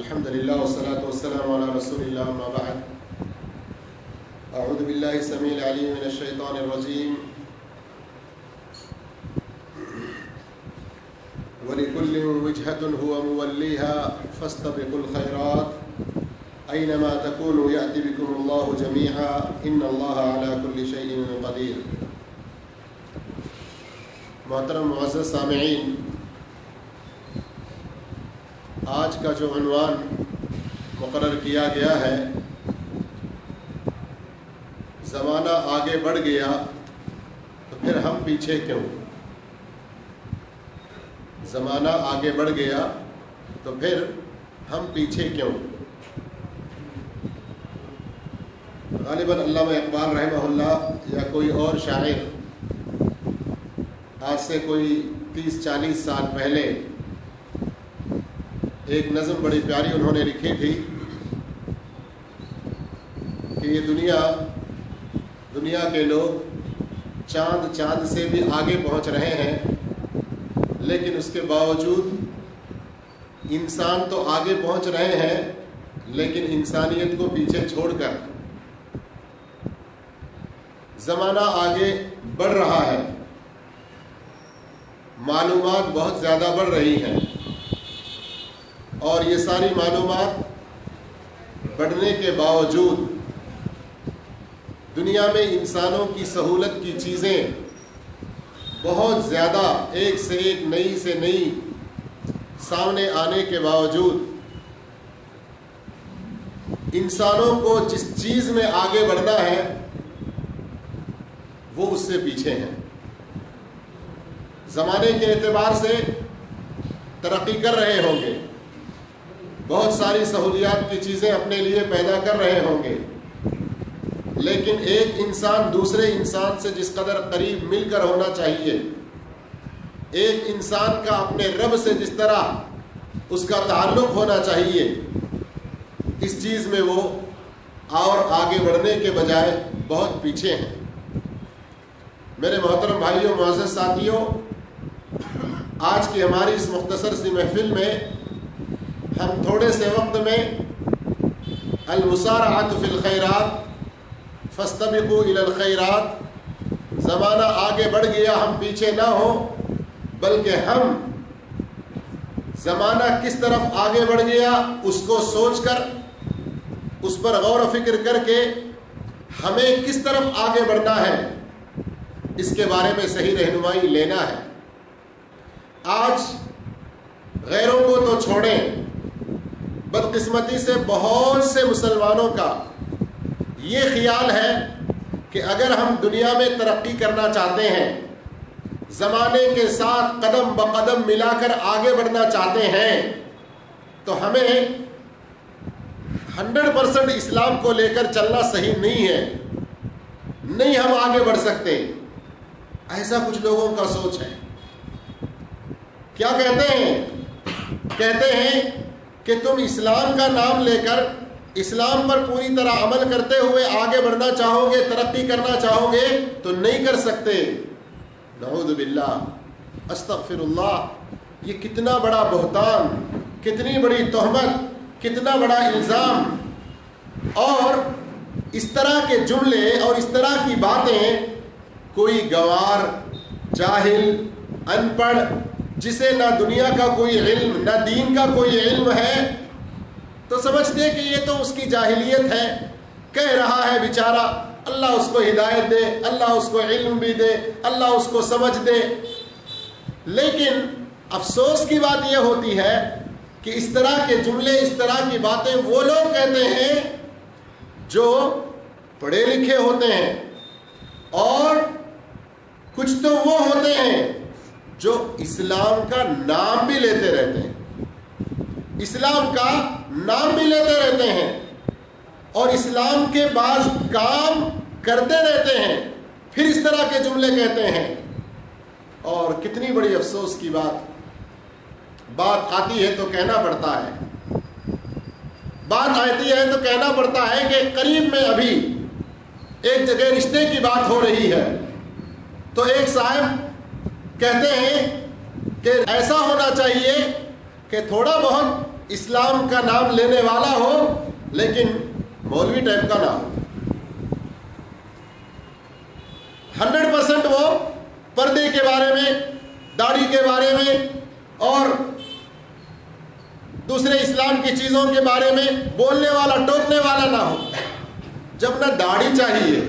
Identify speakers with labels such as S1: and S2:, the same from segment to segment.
S1: الحمد لله والصلاة والسلام على رسول الله أما بعد أعوذ بالله السميع العليم من الشيطان الرجيم ولكل وجهة هو موليها فاستبقوا الخيرات أينما تكونوا يأتي بكم الله جميعا إن الله على كل شيء قدير. محترم معزز سامعین، آج کا جو عنوان مقرر کیا گیا ہے، زمانہ آگے بڑھ گیا تو پھر ہم پیچھے کیوں؟ زمانہ آگے بڑھ گیا تو پھر ہم پیچھے کیوں؟ غالباً علامہ اقبال رحمہ اللہ یا کوئی اور شاعر آج سے کوئی 30-40 سال پہلے ایک نظم بڑی پیاری انہوں نے لکھی تھی کہ یہ دنیا کے لوگ چاند سے بھی آگے پہنچ رہے ہیں، لیکن اس کے باوجود انسان تو آگے پہنچ رہے ہیں لیکن انسانیت کو پیچھے چھوڑ کر زمانہ آگے بڑھ رہا ہے، معلومات بہت زیادہ بڑھ رہی ہیں، اور یہ ساری معلومات بڑھنے کے باوجود دنیا میں انسانوں کی سہولت کی چیزیں بہت زیادہ ایک سے ایک نئی سے نئی سامنے آنے کے باوجود انسانوں کو جس چیز میں آگے بڑھنا ہے وہ اس سے پیچھے ہیں۔ زمانے کے اعتبار سے ترقی کر رہے ہوں گے، بہت ساری سہولیات کی چیزیں اپنے لیے پیدا کر رہے ہوں گے، لیکن ایک انسان دوسرے انسان سے جس قدر قریب مل کر ہونا چاہیے، ایک انسان کا اپنے رب سے جس طرح اس کا تعلق ہونا چاہیے، اس چیز میں وہ اور آگے بڑھنے کے بجائے بہت پیچھے ہیں۔ میرے محترم بھائیوں، معزز ساتھیوں، آج کی ہماری اس مختصر سی محفل میں ہم تھوڑے سے وقت میں المسارعۃ فی الخیرات فاستبقوا الی الخیرات، زمانہ آگے بڑھ گیا ہم پیچھے نہ ہوں، بلکہ ہم زمانہ کس طرف آگے بڑھ گیا اس کو سوچ کر، اس پر غور و فکر کر کے ہمیں کس طرف آگے بڑھنا ہے اس کے بارے میں صحیح رہنمائی لینا ہے۔ آج غیروں کو تو چھوڑیں، بدقسمتی سے بہت سے مسلمانوں کا یہ خیال ہے کہ اگر ہم دنیا میں ترقی کرنا چاہتے ہیں، زمانے کے ساتھ قدم بقدم ملا کر آگے بڑھنا چاہتے ہیں، تو ہمیں 100% اسلام کو لے کر چلنا صحیح نہیں ہے، نہیں ہم آگے بڑھ سکتے۔ ایسا کچھ لوگوں کا سوچ ہے۔ کیا کہتے ہیں؟ کہتے ہیں کہ تم اسلام کا نام لے کر اسلام پر پوری طرح عمل کرتے ہوئے آگے بڑھنا چاہو گے، ترقی کرنا چاہو گے تو نہیں کر سکتے۔ نعوذ باللہ، استغفر اللہ، یہ کتنا بڑا بہتان، کتنی بڑی تہمت، کتنا بڑا الزام، اور اس طرح کے جملے اور اس طرح کی باتیں کوئی گنوار، جاہل، ان پڑھ، جسے نہ دنیا کا کوئی علم نہ دین کا کوئی علم ہے، تو سمجھتے کہ یہ تو اس کی جاہلیت ہے، کہہ رہا ہے بیچارہ، اللہ اس کو ہدایت دے، اللہ اس کو علم بھی دے، اللہ اس کو سمجھ دے۔ لیکن افسوس کی بات یہ ہوتی ہے کہ اس طرح کے جملے، اس طرح کی باتیں وہ لوگ کہتے ہیں جو پڑھے لکھے ہوتے ہیں، اور کچھ تو وہ ہوتے ہیں جو اسلام کا نام بھی لیتے رہتے ہیں، اسلام کا نام بھی لیتے رہتے ہیں، اور اسلام کے بعض کام کرتے رہتے ہیں، پھر اس طرح کے جملے کہتے ہیں۔ اور کتنی بڑی افسوس کی بات آتی ہے تو کہنا پڑتا ہے، بات آتی ہے تو کہنا پڑتا ہے کہ قریب میں ابھی ایک جگہ رشتے کی بات ہو رہی ہے، تو ایک صاحب کہتے ہیں کہ ایسا ہونا چاہیے کہ تھوڑا بہت اسلام کا نام لینے والا ہو لیکن مولوی ٹائپ کا نہ ہو. 100% وہ پردے کے بارے میں، داڑھی کے بارے میں اور دوسرے اسلام کی چیزوں کے بارے میں بولنے والا، ٹوکنے والا نہ ہو. جب نہ داڑھی چاہیے،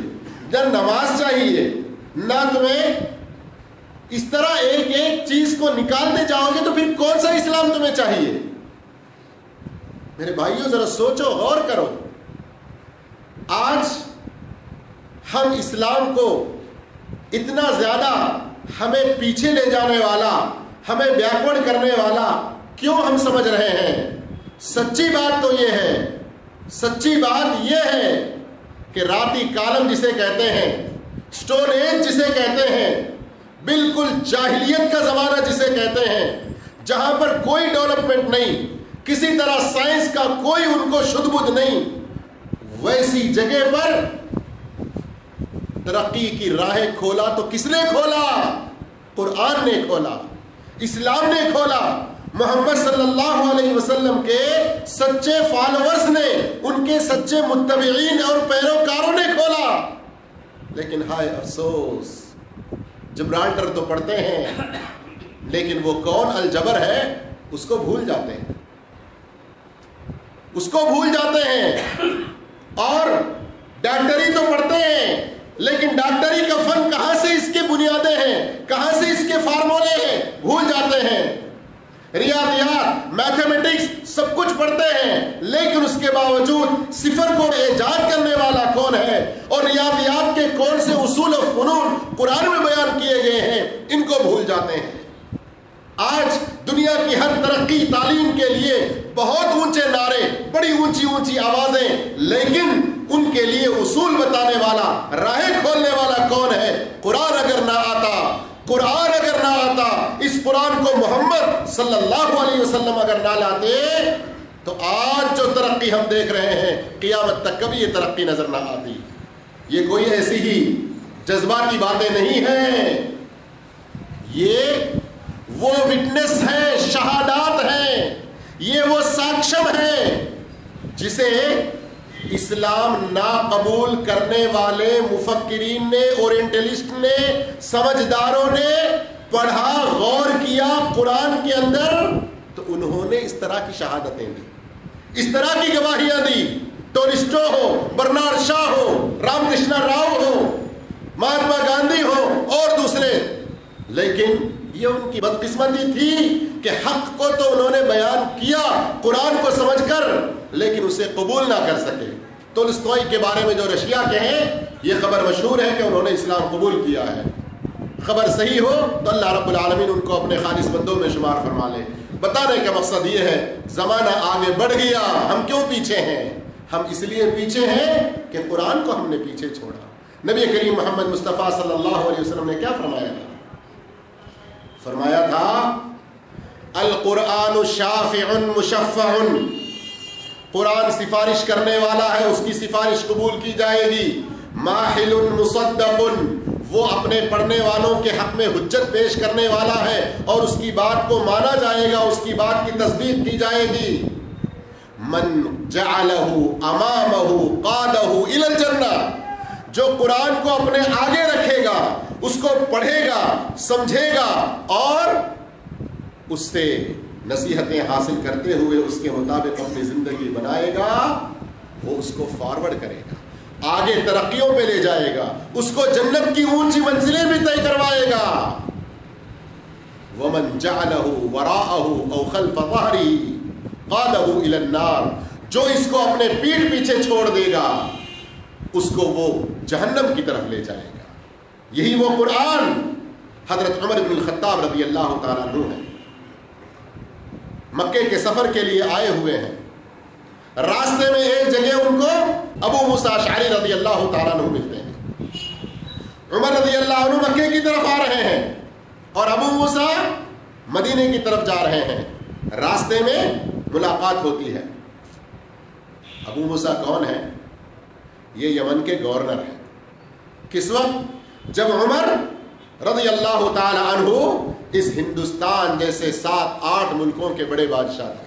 S1: نہ نماز چاہیے، نہ تمہیں اس طرح ایک ایک چیز کو نکالتے جاؤ گے تو پھر کون سا اسلام تمہیں چاہیے؟ میرے بھائیوں ذرا سوچو، غور کرو. آج ہم اسلام کو اتنا زیادہ ہمیں پیچھے لے جانے والا، ہمیں بیکورڈ کرنے والا کیوں ہم سمجھ رہے ہیں؟ سچی بات تو یہ ہے، سچی بات یہ ہے کہ راتی کالم جسے کہتے ہیں، سٹون ایج جسے کہتے ہیں، بالکل جاہلیت کا زمانہ جسے کہتے ہیں، جہاں پر کوئی ڈیولپمنٹ نہیں، کسی طرح سائنس کا کوئی ان کو شدھ بدھ نہیں، ویسی جگہ پر ترقی کی راہیں کھولا تو کس نے کھولا؟ قرآن نے کھولا، اسلام نے کھولا، محمد صلی اللہ علیہ وسلم کے سچے فالوورز نے، ان کے سچے متبعین اور پیروکاروں نے کھولا. لیکن ہائے افسوس، جبرالٹر تو پڑھتے ہیں لیکن وہ کون الجبر ہے اس کو بھول جاتے ہیں، اس کو بھول جاتے ہیں. اور ڈاکٹری تو پڑھتے ہیں لیکن ڈاکٹری کا فن کہاں سے اس کے بنیادیں ہیں، کہاں سے اس کے فارمولے ہیں، بھول جاتے ہیں. ریاضیات، میتھمیٹکس سب کچھ پڑھتے ہیں لیکن اس کے باوجود صفر کو ایجاد کرنے والا کون ہے اور ریاضیات کے کون سے اصول و فنون قرآن میں بیان کیے گئے ہیں ان کو بھول جاتے ہیں. آج دنیا کی ہر ترقی تعلیم کے لیے بہت اونچے نعرے، بڑی اونچی اونچی آوازیں، لیکن ان کے لیے اصول بتانے والا، راہیں کھولنے والا کون ہے؟ قرآن اگر نہ آتا، قرآن اگر نہ آتا، اس قرآن کو محمد صلی اللہ علیہ وسلم اگر نہ لاتے تو آج جو ترقی ہم دیکھ رہے ہیں قیامت تک کبھی یہ ترقی نظر نہ آتی. یہ کوئی ایسی ہی جذباتی باتیں نہیں ہیں، یہ وہ وٹنس ہیں، شہادات ہیں، یہ وہ ساکشم ہے جسے اسلام ناقبول کرنے والے مفکرین نے، اورینٹلسٹ نے، سمجھداروں نے پڑھا، غور کیا قرآن کے اندر تو انہوں نے اس طرح کی شہادتیں دی، اس طرح کی گواہیاں دی. ٹولسٹو ہو، برنارڈ شاہ ہو، رام کرشنا راؤ ہو، مہاتما گاندھی ہو اور دوسرے. لیکن یہ ان کی بدقسمتی تھی کہ حق کو تو انہوں نے بیان کیا قرآن کو سمجھ کر لیکن اسے قبول نہ کر سکے. تولستوئی کے بارے میں جو رشیا کے ہیں یہ خبر مشہور ہے کہ انہوں نے اسلام قبول کیا ہے. خبر صحیح ہو تو اللہ رب العالمین ان کو اپنے خالص بندوں میں شمار فرما لے. بتانے کا مقصد یہ ہے زمانہ آگے بڑھ گیا، ہم کیوں پیچھے ہیں؟ ہم اس لیے پیچھے ہیں کہ قرآن کو ہم نے پیچھے چھوڑا. نبی کریم محمد مصطفیٰ صلی اللہ علیہ وسلم نے کیا فرمایا تھا؟ فرمایا تھا القرآن شافع مشفع، قرآن سفارش کرنے والا ہے، اس کی سفارش قبول کی جائے گی. ماحل مصدق، وہ اپنے پڑھنے والوں کے حق میں حجت پیش کرنے والا ہے اور اس کی بات کو مانا جائے گا، اس کی بات کی تصدیق کی جائے گی. من جعلہ امامہ قادہ الی الجنہ، جو قرآن کو اپنے آگے رکھے گا، اس کو پڑھے گا، سمجھے گا اور اس سے نصیحتیں حاصل کرتے ہوئے اس کے مطابق اپنی زندگی بنائے گا، وہ اس کو فارورڈ کرے گا، آگے ترقیوں پہ لے جائے گا، اس کو جنت کی اونچی منزلیں بھی طے کروائے گا. وَمَنْ جَعَلَهُ وَرَاءَهُ أَوْ خَلْفَ ظَهْرِهِ قَادَهُ إِلَى النَّارِ، جو اس کو اپنے پیٹھ پیچھے چھوڑ دے گا اس کو وہ جہنم کی طرف لے جائے گا. یہی وہ قرآن حضرت عمر بن الخطاب رضی اللہ تعالیٰ عنہ ہے. مکے کے سفر کے لیے آئے ہوئے ہیں، راستے میں ایک جگہ ان کو ابو موسیٰ اشعری رضی اللہ تعالیٰ عنہ ملتے ہیں. عمر رضی اللہ عنہ مکے کی طرف آ رہے ہیں اور ابو موسیٰ مدینے کی طرف جا رہے ہیں. راستے میں ملاقات ہوتی ہے. ابو موسیٰ کون ہے؟ یہ یمن کے گورنر ہیں. کس وقت؟ جب عمر رضی اللہ تعالی عنہ اس ہندوستان جیسے 7-8 ملکوں کے بڑے بادشاہ تھے.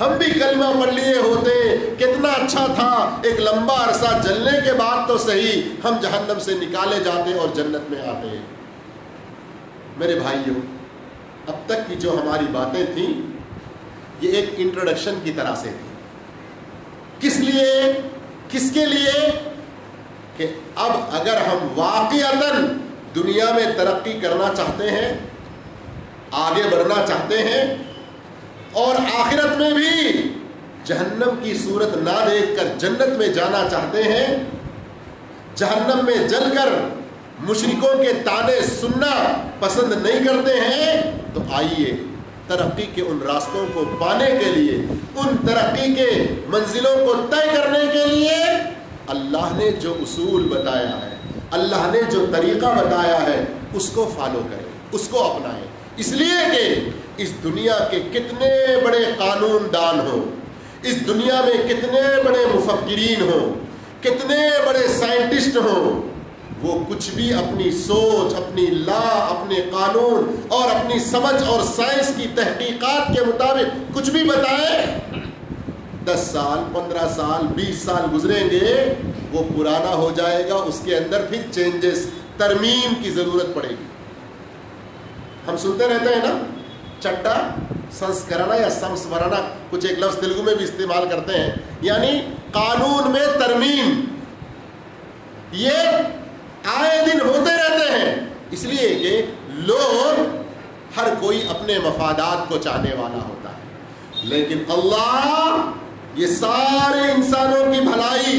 S1: ہم بھی کلمہ پڑھ لیے ہوتے کتنا اچھا تھا، ایک لمبا عرصہ جلنے کے بعد تو صحیح ہم جہنم سے نکالے جاتے اور جنت میں آتے۔ میرے بھائیوں، اب تک کی جو ہماری باتیں تھیں یہ ایک انٹروڈکشن کی طرح سے تھی۔ کس لیے؟ کس کے لیے؟ کہ اب اگر ہم واقعتاً دنیا میں ترقی کرنا چاہتے ہیں، آگے بڑھنا چاہتے ہیں، اور آخرت میں بھی جہنم کی صورت نہ دیکھ کر جنت میں جانا چاہتے ہیں، جہنم میں جل کر مشرکوں کے طعنے سننا پسند نہیں کرتے ہیں، تو آئیے ترقی کے ان راستوں کو پانے کے لیے، ان ترقی کے منزلوں کو طے کرنے کے لیے اللہ نے جو اصول بتایا ہے، اللہ نے جو طریقہ بتایا ہے، اس کو فالو کریں، اس کو اپنائیں۔ اس لیے کہ اس دنیا کے کتنے بڑے قانون دان ہوں، اس دنیا میں کتنے بڑے مفکرین ہوں، کتنے بڑے سائنٹسٹ ہوں، وہ کچھ بھی اپنی سوچ، اپنی لا، اپنے قانون اور اپنی سمجھ اور سائنس کی تحقیقات کے مطابق کچھ بھی بتائیں، 10 سال 15 سال 20 سال گزریں گے وہ پرانا ہو جائے گا، اس کے اندر پھر چینجز، ترمیم کی ضرورت پڑے گی۔ ہم سنتے رہتے ہیں نا، چٹا سنسکرنا یا سمسورنا، کچھ ایک لفظ تیلگو میں بھی استعمال کرتے ہیں، یعنی قانون میں ترمیم، یہ آئے دن ہوتے رہتے ہیں، اس لیے کہ لوگ ہر کوئی اپنے مفادات کو چاہنے والا ہوتا ہے، لیکن اللہ یہ سارے انسانوں کی بھلائی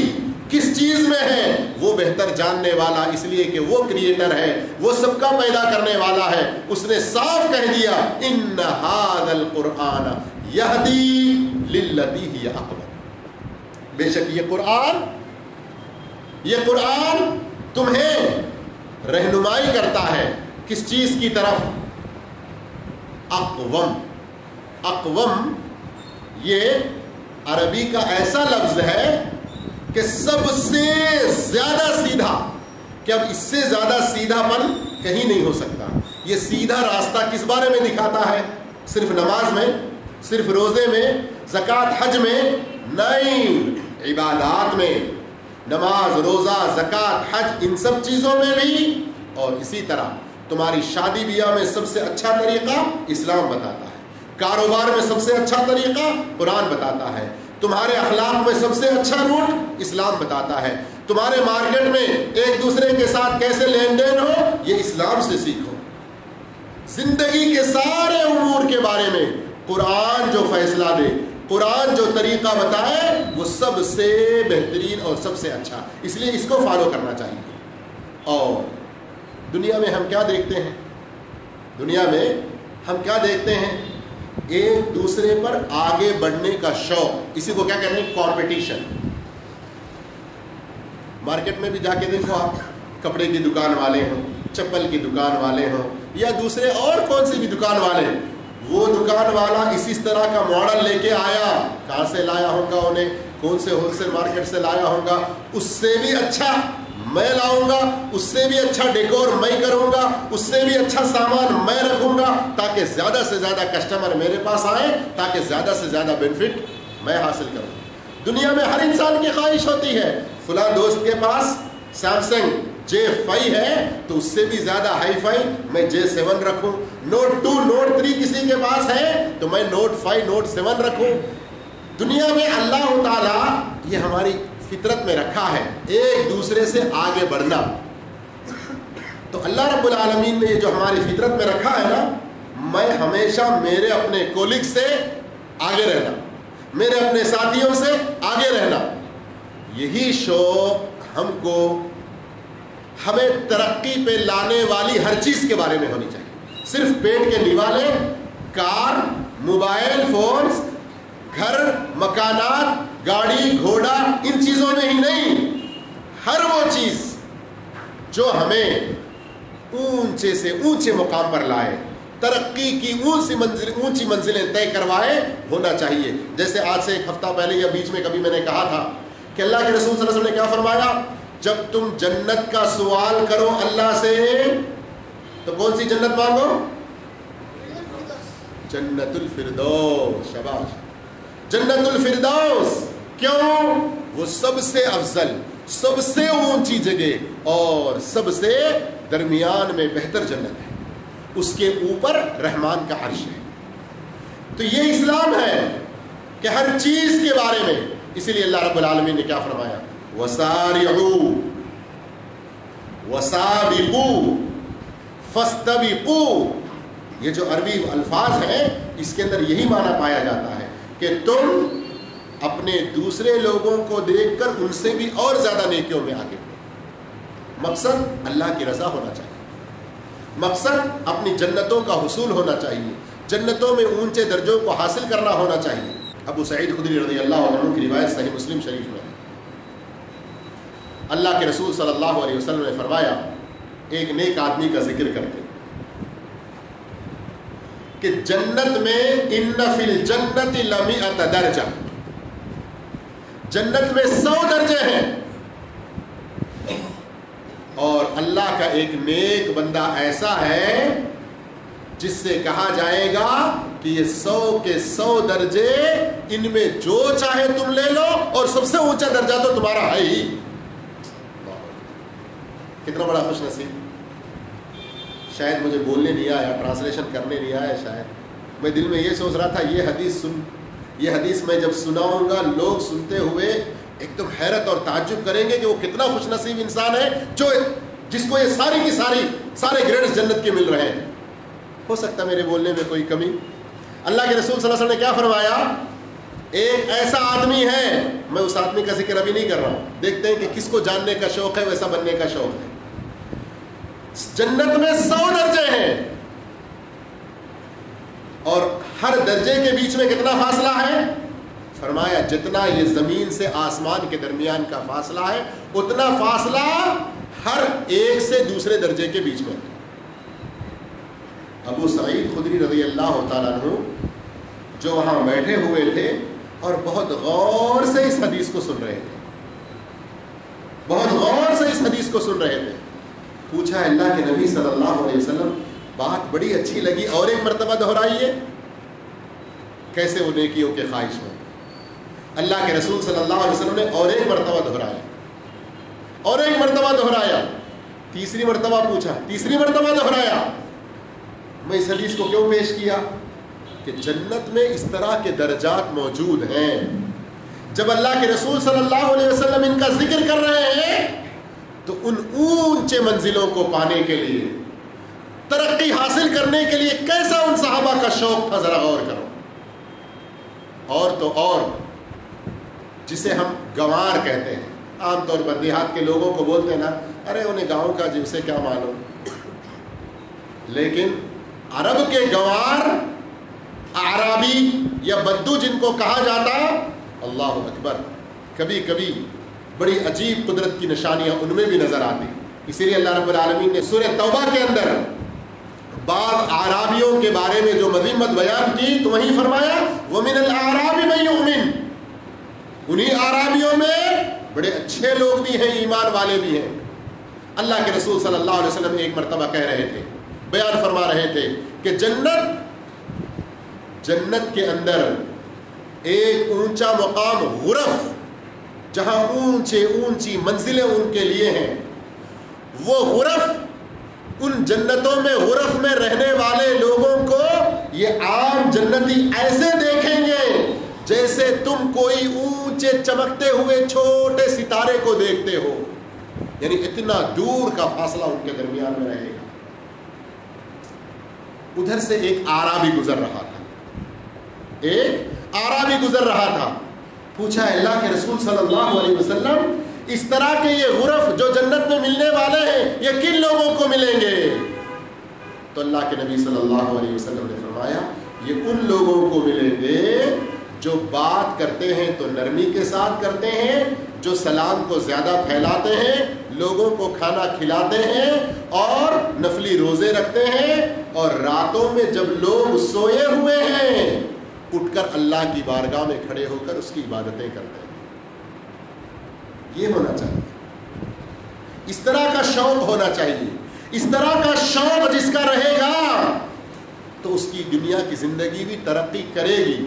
S1: کس چیز میں ہے وہ بہتر جاننے والا، اس لیے کہ وہ کریٹر ہے، وہ سب کا پیدا کرنے والا ہے۔ اس نے صاف کہہ دیا ان ھذا القرآن یہدی للتی ہی اقوم، بے شک یہ قرآن تمہیں رہنمائی کرتا ہے کس چیز کی طرف؟ اقوم۔ اقوم یہ عربی کا ایسا لفظ ہے کہ سب سے زیادہ سیدھا، کہ اب اس سے زیادہ سیدھا پن کہیں نہیں ہو سکتا۔ یہ سیدھا راستہ کس بارے میں دکھاتا ہے؟ صرف نماز میں، صرف روزے میں، زکوٰۃ حج میں نہیں، عبادات میں، نماز روزہ زکوٰۃ حج ان سب چیزوں میں بھی، اور اسی طرح تمہاری شادی بیاہ میں سب سے اچھا طریقہ اسلام بتاتا ہے، کاروبار میں سب سے اچھا طریقہ قرآن بتاتا ہے، تمہارے اخلاق میں سب سے اچھا روٹ اسلام بتاتا ہے، تمہارے مارکیٹ میں ایک دوسرے کے ساتھ کیسے لین دین ہو یہ اسلام سے سیکھو۔ زندگی کے سارے امور کے بارے میں قرآن جو فیصلہ دے، قرآن جو طریقہ بتائے وہ سب سے بہترین اور سب سے اچھا، اس لیے اس کو فالو کرنا چاہیے۔ اور دنیا میں ہم کیا دیکھتے ہیں؟ دنیا میں ہم کیا دیکھتے ہیں؟ ایک دوسرے پر آگے بڑھنے کا شوق، اسی کو کیا کہتے ہیں؟ کمپٹیشن۔ مارکیٹ میں بھی جا کے دیکھو آپ، کپڑے کی دکان والے ہوں، چپل کی دکان والے ہوں، یا دوسرے اور کون سی بھی دکان والے، وہ دکان والا اسی طرح کا ماڈل لے کے آیا، کہاں سے لایا ہوگا انہیں، کون سے ہول سیل مارکیٹ سے لایا ہوگا، اس سے بھی اچھا میں لاؤں گا، اس سے بھی اچھا ڈیکور میں کروں گا، اس سے بھی اچھا سامان میں رکھوں گا، تاکہ زیادہ سے زیادہ کسٹمر میرے پاس آئیں، تاکہ زیادہ سے زیادہ بینیفٹ میں حاصل کروں۔ دنیا میں ہر انسان کی خواہش ہوتی ہے، فلاں دوست کے پاس سیمسنگ J5 ہے تو اس سے بھی زیادہ ہائی فائی میں J7 رکھوں، نوٹ 2 نوٹ 3 کسی کے پاس ہے تو میں نوٹ 5 نوٹ 7 رکھوں۔ دنیا میں اللہ تعالیٰ یہ ہماری فطرت میں رکھا ہے ایک دوسرے سے آگے بڑھنا، تو اللہ رب العالمین نے یہ جو ہماری فطرت میں رکھا ہے نا، میں ہمیشہ میرے اپنے کولیگ سے آگے رہنا، میرے اپنے ساتھیوں سے آگے رہنا، یہی شوق ہمیں ترقی پہ لانے والی ہر چیز کے بارے میں ہونی چاہیے۔ صرف پیٹ کے نیوالے، کار، موبائل فونز، گھر، مکانات، گاڑی گھوڑا، ان چیزوں میں ہی نہیں، ہر وہ چیز جو ہمیں اونچے سے اونچے مقام پر لائے، ترقی کی اونچی منزلیں طے کروائے، ہونا چاہیے۔ جیسے آج سے ایک ہفتہ پہلے یا بیچ میں کبھی میں نے کہا تھا کہ اللہ کے رسول صلی اللہ علیہ وسلم نے کیا فرمایا، جب تم جنت کا سوال کرو اللہ سے تو کون سی جنت مانگو؟ جنت الفردوس، شاباش۔ جنت الفردوس. کیوں؟ وہ سب سے افضل، سب سے اونچی جگہ اور سب سے درمیان میں بہتر جنت ہے. اس کے اوپر رحمان کا عرش ہے. تو یہ اسلام ہے کہ ہر چیز کے بارے میں. اسی لیے اللہ رب العالمین نے کیا فرمایا؟ وسارعوا وسابقوا فاستبقوا. یہ جو عربی الفاظ ہیں اس کے اندر یہی معنی پایا جاتا ہے کہ تم اپنے دوسرے لوگوں کو دیکھ کر ان سے بھی اور زیادہ نیکیوں میں آگے بڑھو. مقصد اللہ کی رضا ہونا چاہیے، مقصد اپنی جنتوں کا حصول ہونا چاہیے، جنتوں میں اونچے درجوں کو حاصل کرنا ہونا چاہیے. ابو سعید خدری رضی اللہ عنہ کی روایت صحیح مسلم شریف میں، اللہ کے رسول صلی اللہ علیہ وسلم نے فرمایا ایک نیک آدمی کا ذکر کرتے کہ جنت میں ان فی الجنت لمئۃ درجہ، جنت میں 100 درجے ہیں. اور اللہ کا ایک نیک بندہ ایسا ہے جس سے کہا جائے گا کہ یہ 100 کے 100 درجے ان میں جو چاہے تم لے لو اور سب سے اونچا درجہ تو تمہارا ہے ہی. کتنا بڑا خوش نصیب. شاید مجھے بولنے نہیں آیا، ٹرانسلیشن کرنے نہیں آیا. شاید میں دل میں یہ سوچ رہا تھا یہ حدیث میں جب سناؤں گا لوگ سنتے ہوئے ایک دم حیرت اور تعجب کریں گے کہ وہ کتنا خوش نصیب انسان ہے جس کو یہ ساری کی سارے گریڈز جنت کے مل رہے ہیں. ہو سکتا ہے میرے بولنے میں کوئی کمی. اللہ کے رسول صلی اللہ علیہ وسلم نے کیا فرمایا؟ ایک ایسا آدمی ہے، میں اس آدمی کا ذکر ابھی نہیں کر رہا ہوں، دیکھتے ہیں کہ کس کو جاننے کا شوق ہے ویسا بننے کا شوق ہے. جنت میں 100 درجے ہیں اور ہر درجے کے بیچ میں کتنا فاصلہ ہے؟ فرمایا جتنا یہ زمین سے آسمان کے درمیان کا فاصلہ ہے اتنا فاصلہ ہر ایک سے دوسرے درجے کے بیچ میں. ابو سعید خدری رضی اللہ تعالیٰ عنہ جو وہاں بیٹھے ہوئے تھے اور بہت غور سے اس حدیث کو سن رہے تھے، بہت غور سے اس حدیث کو سن رہے تھے. پوچھا اللہ کے نبی صلی اللہ علیہ وسلم بات بڑی اچھی لگی، اور ایک مرتبہ دہرائیے. کیسے وہ نیکیوں کے خواہش میں اللہ کے رسول صلی اللہ علیہ وسلم نے اور ایک مرتبہ دہرایا، اور ایک مرتبہ دہرایا، تیسری مرتبہ پوچھا، تیسری مرتبہ دہرایا. میں اس حدیث کو کیوں پیش کیا؟ کہ جنت میں اس طرح کے درجات موجود ہیں. جب اللہ کے رسول صلی اللہ علیہ وسلم ان کا ذکر کر رہے ہیں تو ان اونچے منزلوں کو پانے کے لیے، ترقی حاصل کرنے کے لیے کیسا ان صحابہ کا شوق تھا، ذرا غور کرو. اور تو اور جسے ہم گنوار کہتے ہیں، عام طور پر دیہات کے لوگوں کو بولتے ہیں نا، ارے انہیں گاؤں کا جن سے کیا معلوم. لیکن عرب کے گنوار، اعرابی یا بدو جن کو کہا جاتا، اللہ اکبر، کبھی کبھی بڑی عجیب قدرت کی نشانیاں ان میں بھی نظر آتی. اسی لیے اللہ رب العالمین نے سورہ توبہ کے اندر بعض اعرابیوں کے بارے میں جو مذمت بیان کی تو وہیں فرمایا وَمِنَ الْأَعْرَابِ مَن يُؤْمِنُ. انہی اعرابیوں میں بڑے اچھے لوگ بھی ہیں، ایمان والے بھی ہیں. اللہ کے رسول صلی اللہ علیہ وسلم ایک مرتبہ کہہ رہے تھے، بیان فرما رہے تھے کہ جنت کے اندر ایک اونچا مقام غرف، جہاں اونچی منزلیں ان کے لیے ہیں، وہ غرف، ان جنتوں میں غرف میں رہنے والے لوگوں کو یہ عام جنتی ایسے دیکھیں گے جیسے تم کوئی اونچے چمکتے ہوئے چھوٹے ستارے کو دیکھتے ہو. یعنی اتنا دور کا فاصلہ ان کے درمیان میں رہے گا. ادھر سے ایک اعرابی گزر رہا تھا، پوچھا اللہ کے رسول صلی اللہ علیہ وسلم اس طرح کے یہ غرف جو جنت میں ملنے والے ہیں یہ کن لوگوں کو ملیں گے؟ تو اللہ کے نبی صلی اللہ علیہ وسلم نے فرمایا یہ ان لوگوں کو ملیں گے جو بات کرتے ہیں تو نرمی کے ساتھ کرتے ہیں، جو سلام کو زیادہ پھیلاتے ہیں، لوگوں کو کھانا کھلاتے ہیں اور نفلی روزے رکھتے ہیں، اور راتوں میں جب لوگ سوئے ہوئے ہیں اٹھ کر اللہ کی بارگاہ میں کھڑے ہو کر اس کی عبادتیں کرتے ہیں. یہ ہونا چاہیے، اس طرح کا شوق ہونا چاہیے. اس طرح کا شوق جس کا رہے گا تو اس کی دنیا کی زندگی بھی ترقی کرے گی.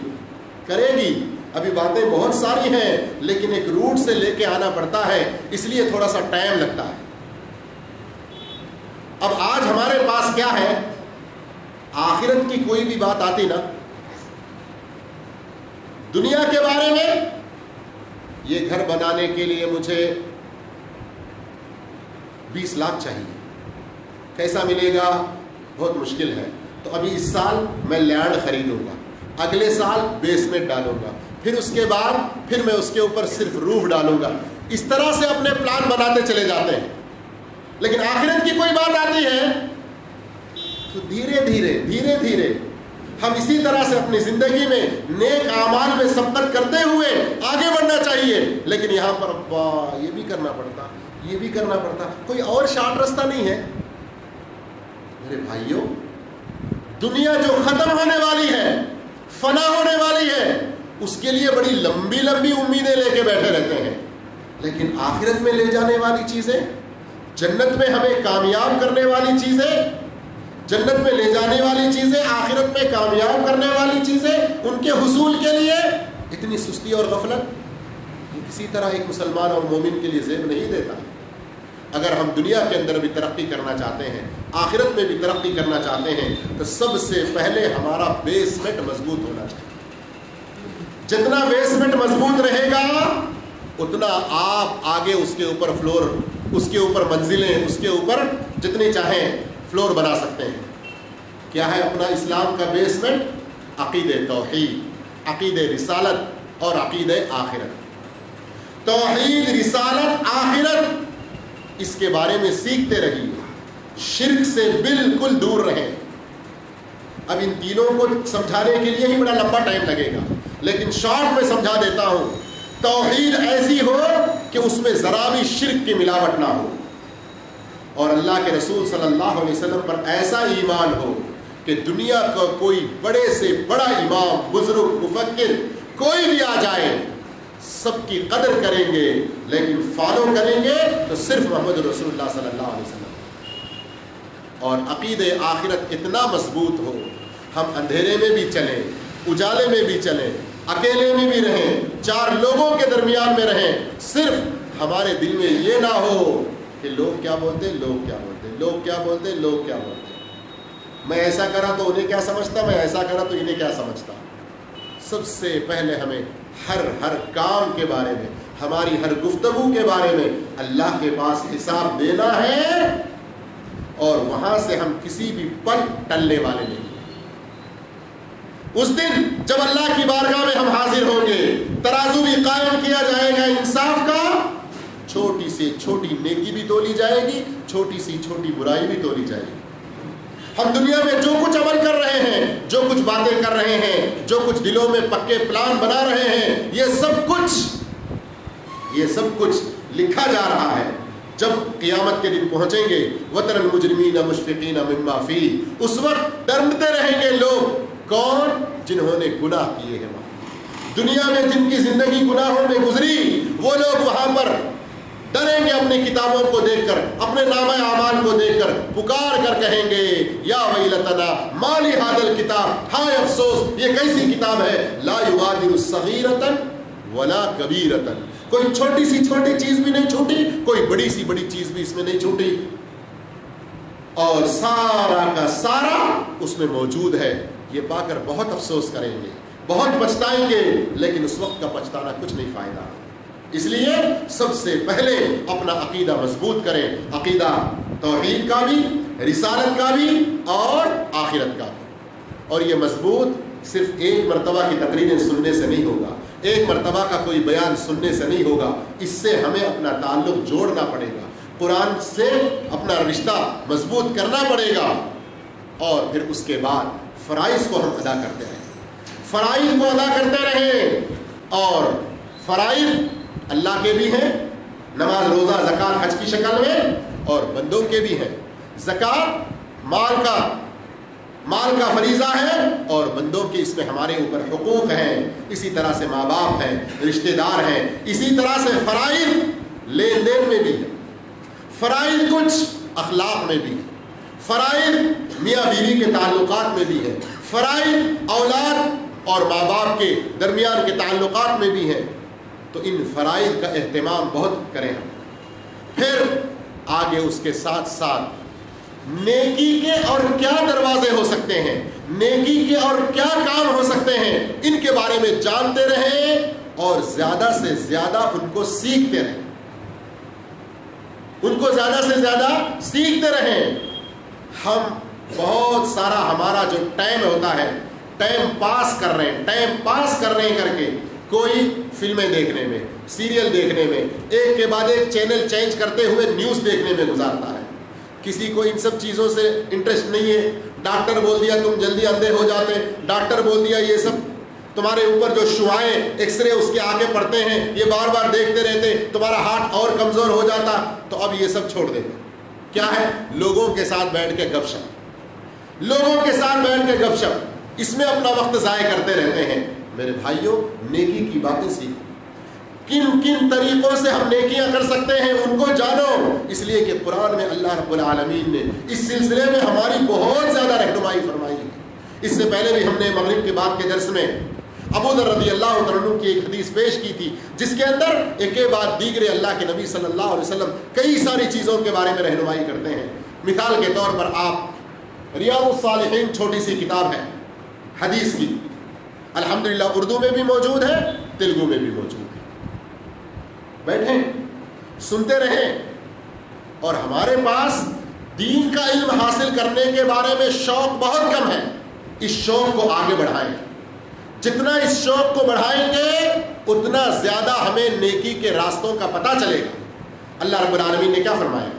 S1: ابھی باتیں بہت ساری ہیں لیکن ایک روٹ سے لے کے آنا پڑتا ہے، اس لیے تھوڑا سا ٹائم لگتا ہے۔ اب آج ہمارے پاس کیا ہے، آخرت کی کوئی بھی بات آتی نا، دنیا کے بارے میں، یہ گھر بنانے کے لیے مجھے 20 لاکھ چاہیے، کیسا ملے گا، بہت مشکل ہے، تو ابھی اس سال میں لینڈ خریدوں گا، اگلے سال بیسمنٹ ڈالوں گا، پھر اس کے بعد پھر میں اس کے اوپر صرف روف ڈالوں گا۔ اس طرح سے اپنے پلان بناتے چلے جاتے ہیں، لیکن آخرت کی کوئی بات آتی ہے تو دھیرے دھیرے ہم اسی طرح سے اپنی زندگی میں نیک اعمال میں سبقت کرتے ہوئے آگے بڑھنا چاہیے، لیکن یہاں پر ابا یہ بھی کرنا پڑتا، یہ بھی کرنا پڑتا، کوئی اور شارٹ راستہ نہیں ہے۔ میرے بھائیوں، دنیا جو ختم ہونے والی ہے، فنا ہونے والی ہے، اس کے لیے بڑی لمبی لمبی امیدیں لے کے بیٹھے رہتے ہیں، لیکن آخرت میں لے جانے والی چیزیں، جنت میں ہمیں کامیاب کرنے والی چیزیں، جنت میں لے جانے والی چیزیں، آخرت میں کامیاب کرنے والی چیزیں، ان کے حصول کے لیے اتنی سستی اور غفلت، یہ کسی طرح ایک مسلمان اور مومن کے لیے زیب نہیں دیتا۔ اگر ہم دنیا کے اندر بھی ترقی کرنا چاہتے ہیں، آخرت میں بھی ترقی کرنا چاہتے ہیں، تو سب سے پہلے ہمارا بیسمنٹ مضبوط ہونا چاہیے۔ جتنا بیسمنٹ مضبوط رہے گا اتنا آپ آگے اس کے اوپر فلور، اس کے اوپر منزلیں، اس کے اوپر جتنی چاہیں فلور بنا سکتے ہیں۔ کیا ہے اپنا اسلام کا بیسمنٹ؟ عقید توحید، عقید رسالت اور عقید آخرت۔ توحید، رسالت، آخرت، اس کے بارے میں سیکھتے رہیے، شرک سے بالکل دور رہیں۔ اب ان تینوں کو سمجھانے کے لیے ہی بڑا لمبا ٹائم لگے گا، لیکن شارٹ میں سمجھا دیتا ہوں۔ توحید ایسی ہو کہ اس میں ذرا بھی شرک کی ملاوٹ نہ ہو، اور اللہ کے رسول صلی اللہ علیہ وسلم پر ایسا ایمان ہو کہ دنیا کا کوئی بڑے سے بڑا امام، بزرگ، مفکر کوئی بھی آ جائے، سب کی قدر کریں گے، لیکن فالو کریں گے تو صرف محمد رسول اللہ صلی اللہ علیہ وسلم۔ اور عقید آخرت اتنا مضبوط ہو، ہم اندھیرے میں بھی چلیں، اجالے میں بھی چلیں، اکیلے میں بھی رہیں، چار لوگوں کے درمیان میں رہیں، صرف ہمارے دل میں یہ نہ ہو کہ لوگ کیا بولتے، لوگ کیا بولتے، لوگ کیا بولتے، لوگ کیا بولتے، میں ایسا کرا تو انہیں کیا سمجھتا، میں ایسا کرا تو انہیں کیا سمجھتا۔ سب سے پہلے ہمیں ہر کام کے بارے میں، ہماری ہر گفتگو کے بارے میں اللہ کے پاس حساب دینا ہے، اور وہاں سے ہم کسی بھی پل ٹلنے والے نہیں۔ اس دن جب اللہ کی بارگاہ میں ہم حاضر ہوں گے، ترازو بھی قائم کیا جائے گا انصاف کا، چھوٹی سے چھوٹی نیکی بھی تولی جائے گی، چھوٹی سی چھوٹی برائی بھی تولی جائے گی۔ ہم دنیا میں جو کچھ عمل کر رہے ہیں، جو کچھ باتیں کر رہے ہیں، جو کچھ دلوں میں پکے پلان بنا رہے ہیں، یہ سب کچھ لکھا جا رہا ہے۔ جب قیامت کے دن پہنچیں گے، وَتَرَى الْمُجْرِمِينَ مُشْفِقِينَ مِمَّا فِيهِ، اس وقت ڈرتے رہیں گے لوگ، کون؟ جنہوں نے گناہ کیے ہیں۔ وہاں دنیا میں جن کی زندگی گناہوں میں گزری، وہ لوگ وہاں پر ڈریں گے، اپنی کتابوں کو دیکھ کر، اپنے نامہ اعمال کو دیکھ کر پکار کر کہیں گے، یا ویلتنا ما لہذا الکتاب، ہائے افسوس، یہ کیسی کتاب ہے، لا یغادر صغیرۃ ولا کبیرۃ، کوئی چھوٹی سی چھوٹی چیز بھی نہیں چھوٹی، کوئی بڑی سی بڑی چیز بھی اس میں نہیں چھوٹی، اور سارا کا سارا اس میں موجود ہے۔ یہ پا کر بہت افسوس کریں گے، بہت پچھتائیں گے، لیکن اس وقت کا پچھتانا کچھ نہیں فائدہ۔ اس لیے سب سے پہلے اپنا عقیدہ مضبوط کریں، عقیدہ توحید کا بھی، رسالت کا بھی اور آخرت کا بھی۔ اور یہ مضبوط صرف ایک مرتبہ کی تقریریں سننے سے نہیں ہوگا، ایک مرتبہ کا کوئی بیان سننے سے نہیں ہوگا، اس سے ہمیں اپنا تعلق جوڑنا پڑے گا، قرآن سے اپنا رشتہ مضبوط کرنا پڑے گا، اور پھر اس کے بعد فرائض کو ہم ادا کرتے رہیں، فرائض کو ادا کرتے رہیں۔ اور فرائض اللہ کے بھی ہیں، نماز، روزہ، زکوٰۃ، حج کی شکل میں، اور بندوں کے بھی ہیں۔ زکوٰۃ مال کا فریضہ ہے، اور بندوں کے اس میں ہمارے اوپر حقوق ہیں، اسی طرح سے ماں باپ ہیں، رشتہ دار ہیں، اسی طرح سے فرائض لین دین میں بھی ہے، فرائض کچھ اخلاق میں بھی ہے، فرائض میاں بیوی کے تعلقات میں بھی ہے، فرائض اولاد اور ماں باپ کے درمیان کے تعلقات میں بھی ہیں، تو ان فرائض کا اہتمام بہت کریں ہم۔ پھر آگے اس کے ساتھ ساتھ نیکی کے اور کیا دروازے ہو سکتے ہیں، نیکی کے اور کیا کام ہو سکتے ہیں، ان کے بارے میں جانتے رہیں اور زیادہ سے زیادہ ان کو سیکھتے رہیں، ان کو زیادہ سے زیادہ سیکھتے رہیں۔ ہم بہت سارا ہمارا جو ٹائم ہوتا ہے، ٹائم پاس کر رہے ہیں کر کے، کوئی فلمیں دیکھنے میں، سیریل دیکھنے میں، ایک کے بعد ایک چینل چینج کرتے ہوئے نیوز دیکھنے میں گزارتا ہے۔ کسی کو ان سب چیزوں سے انٹرسٹ نہیں ہے۔ ڈاکٹر بول دیا تم جلدی اندھے ہو جاتے، ڈاکٹر بول دیا یہ سب تمہارے اوپر جو شعاعیں ایکس رے اس کے آگے پڑتے ہیں، یہ بار بار دیکھتے رہتے، تمہارا ہارٹ اور کمزور ہو جاتا، تو اب یہ سب چھوڑ دیتے۔ کیا ہے؟ لوگوں کے ساتھ بیٹھ کے گپ شپ، لوگوں کے ساتھ بیٹھ کے گپ شپ، اس میں اپنا وقت ضائع کرتے رہتے ہیں۔ میرے بھائیوں، نیکی کی باتیں سیکھو، کن کن طریقوں سے ہم نیکیاں کر سکتے ہیں ان کو جانو، اس لیے کہ قرآن میں اللہ رب العالمین نے اس سلسلے میں ہماری بہت زیادہ رہنمائی فرمائی ہے۔ اس سے پہلے بھی ہم نے مغرب کے بعد کے درس میں ابو ذر رضی اللہ عنہ کی ایک حدیث پیش کی تھی، جس کے اندر ایک کے بعد دیگرے اللہ کے نبی صلی اللہ علیہ وسلم کئی ساری چیزوں کے بارے میں رہنمائی کرتے ہیں۔ مثال کے طور پر آپ ریاض الصالحین چھوٹی سی کتاب ہے حدیث کی، الحمدللہ اردو میں بھی موجود ہے، تیلگو میں بھی موجود ہے۔ بیٹھیں، سنتے رہیں، اور ہمارے پاس دین کا علم حاصل کرنے کے بارے میں شوق بہت کم ہے۔ اس شوق کو آگے بڑھائیں، جتنا اس شوق کو بڑھائیں گے اتنا زیادہ ہمیں نیکی کے راستوں کا پتہ چلے گا۔ اللہ رب العالمین نے کیا فرمایا؟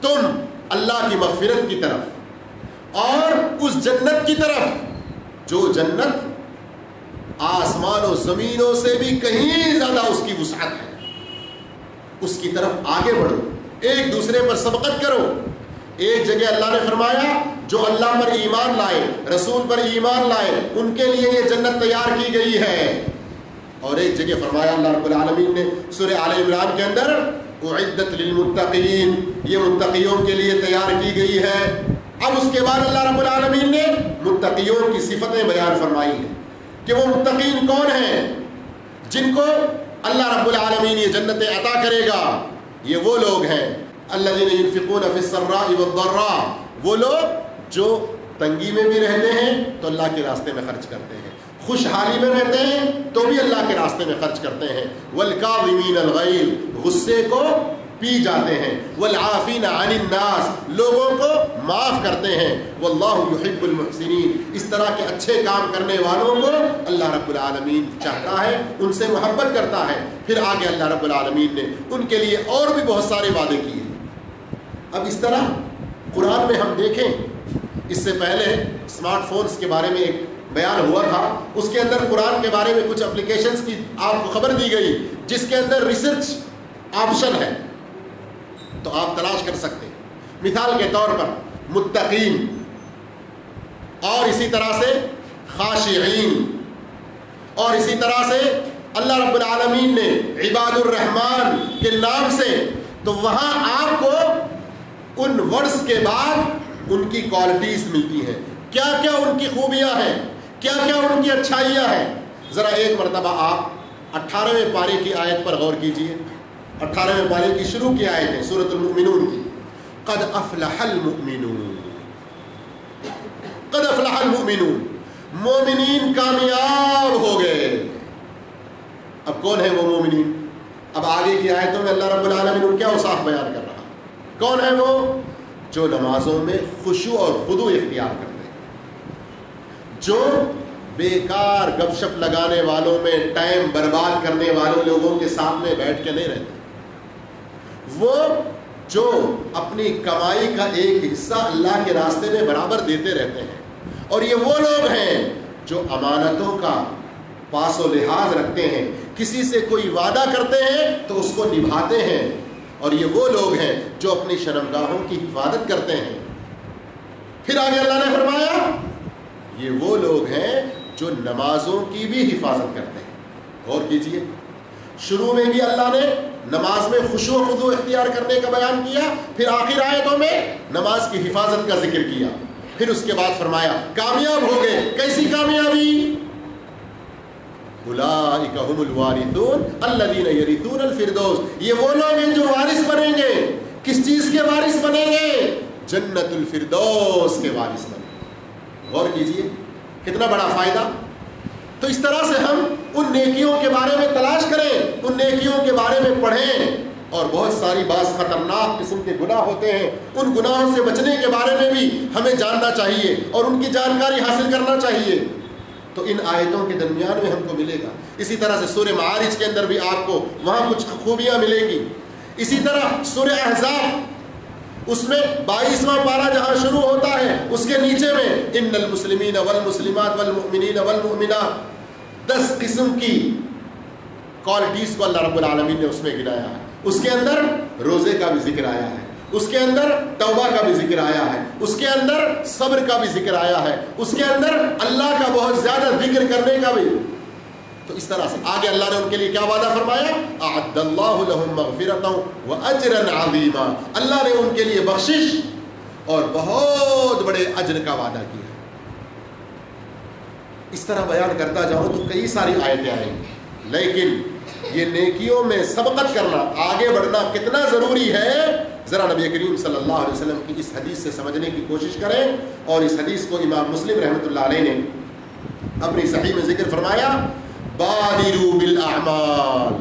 S1: تم اللہ کی مغفرت کی طرف اور اس جنت کی طرف جو جنت آسمان و زمینوں سے بھی کہیں زیادہ اس کی وسعت ہے، اس کی طرف آگے بڑھو، ایک دوسرے پر سبقت کرو۔ ایک جگہ اللہ نے فرمایا جو اللہ پر ایمان لائے، رسول پر ایمان لائے، ان کے لیے یہ جنت تیار کی گئی ہے۔ اور ایک جگہ فرمایا اللہ رب العالمین نے سورہ آل عمران کے اندر اعدت للمتقین، یہ متقیوں کے لیے تیار کی گئی ہے۔ اب اس کے بعد اللہ رب العالمین نے متقیوں کی صفتیں بیان فرمائی ہیں کہ وہ متقین کون ہیں جن کو اللہ رب العالمین یہ جنتیں عطا کرے گا۔ یہ وہ لوگ ہیں الذین ينفقون فی السراء والضراء، وہ لوگ جو تنگی میں بھی رہتے ہیں تو اللہ کے راستے میں خرچ کرتے ہیں، خوشحالی میں رہتے ہیں تو بھی اللہ کے راستے میں خرچ کرتے ہیں، والکاظمین الغیظ، غصے کو پی جاتے ہیں، والعافین عن الناس، لوگوں کو معاف کرتے ہیں، واللہ یحب المحسنین، اس طرح کے اچھے کام کرنے والوں کو اللہ رب العالمین چاہتا ہے، ان سے محبت کرتا ہے۔ پھر آگے اللہ رب العالمین نے ان کے لیے اور بھی بہت سارے وعدے کیے۔ اب اس طرح قرآن میں ہم دیکھیں، اس سے پہلے اسمارٹ فونز کے بارے میں ایک بیان ہوا تھا، اس کے اندر قرآن کے بارے میں کچھ اپلیکیشنز کی آپ کو خبر دی گئی جس کے اندر ریسرچ آپشن ہے، تو آپ تلاش کر سکتے ہیں۔ مثال کے طور پر متقین، اور اسی طرح سے خاشعین، اور اسی طرح سے اللہ رب العالمین نے عباد الرحمن کے نام سے، تو وہاں آپ کو ان ورڈز کے بعد ان کی کوالٹیز ملتی ہیں، کیا کیا ان کی خوبیاں ہیں، کیا کیا ان کی اچھائیاں ہیں۔ ذرا ایک مرتبہ آپ 18ویں پارے کی آیت پر غور کیجئے۔ 18ویں پارے کی شروع کی آیت ہے سورۃ المؤمنون کی، قد افلح المؤمنون، قد افلح المؤمنون، مومنین کامیاب ہو گئے۔ اب کون ہے وہ مومنین؟ اب آگے کی آیتوں میں اللہ رب العالمین ان کیا اوصاف بیان کر رہا؟ کون ہے وہ؟ جو نمازوں میں خشوع اور خضوع اختیار کرتے ہیں، جو بیکار گپ شپ لگانے والوں میں ٹائم برباد کرنے والوں لوگوں کے ساتھ میں بیٹھ کے نہیں رہتے، وہ جو اپنی کمائی کا ایک حصہ اللہ کے راستے میں برابر دیتے رہتے ہیں، اور یہ وہ لوگ ہیں جو امانتوں کا پاس و لحاظ رکھتے ہیں، کسی سے کوئی وعدہ کرتے ہیں تو اس کو نبھاتے ہیں، اور یہ وہ لوگ ہیں جو اپنی شرمگاہوں کی حفاظت کرتے ہیں۔ پھر آگے اللہ نے فرمایا یہ وہ لوگ ہیں جو نمازوں کی بھی حفاظت کرتے ہیں۔ غور کیجئے، شروع میں بھی اللہ نے نماز میں خشوع و خضوع اختیار کرنے کا بیان کیا، پھر آخر آیتوں میں نماز کی حفاظت کا ذکر کیا۔ پھر اس کے بعد فرمایا کامیاب ہو گئے. کیسی کامیابی؟ اولئک هم الوارثون الذین یرثون الفردوس. یہ وہ لوگ ہیں جو وارث بنیں گے. کس چیز کے وارث بنیں گے؟ جنت الفردوس کے وارث بنیں گے. غور کیجئے کتنا بڑا فائدہ. تو اس طرح سے ہم ان نیکیوں کے بارے میں تلاش کریں, ان نیکیوں کے بارے میں پڑھیں. اور بہت ساری بعض خطرناک قسم کے گناہ ہوتے ہیں, ان گناہوں سے بچنے کے بارے میں بھی ہمیں جاننا چاہیے اور ان کی جانکاری حاصل کرنا چاہیے. تو ان آیتوں کے درمیان میں ہم کو ملے گا. اسی طرح سے سورہ معارج کے اندر بھی آپ کو وہاں کچھ خوبیاں ملیں گی. اسی طرح سورہ احزاب اس میں 22واں پارہ جہاں شروع ہوتا ہے اس کے نیچے میں ان المسلمین والمسلمات والمؤمنین والمؤمنات 10 قسم کی کوالٹیز کو اللہ رب العالمین نے اس میں گنایا ہے. اس کے اندر روزے کا بھی ذکر آیا ہے, اس کے اندر توبہ کا بھی ذکر آیا ہے, اس کے اندر صبر کا بھی ذکر آیا ہے, اس کے اندر اللہ کا بہت زیادہ ذکر کرنے کا بھی. تو اس طرح سے آگے اللہ نے ان کے لیے کیا وعدہ فرمایا؟ اعد اللہ لهم مغفرۃ واجرا عظیما. اللہ نے ان کے لیے بخشش اور بہت بڑے اجر کا وعدہ کیا. اس طرح بیان کرتا جاؤں تو کئی ساری آیتیں آئیں گی, لیکن یہ نیکیوں میں سبقت کرنا, آگے بڑھنا کتنا ضروری ہے, ذرا نبی کریم صلی اللہ علیہ وسلم کی اس حدیث سے سمجھنے کی کوشش کریں. اور اس حدیث کو امام مسلم رحمۃ اللہ علیہ نے اپنی صحیح میں ذکر فرمایا, بادروا بالاعمال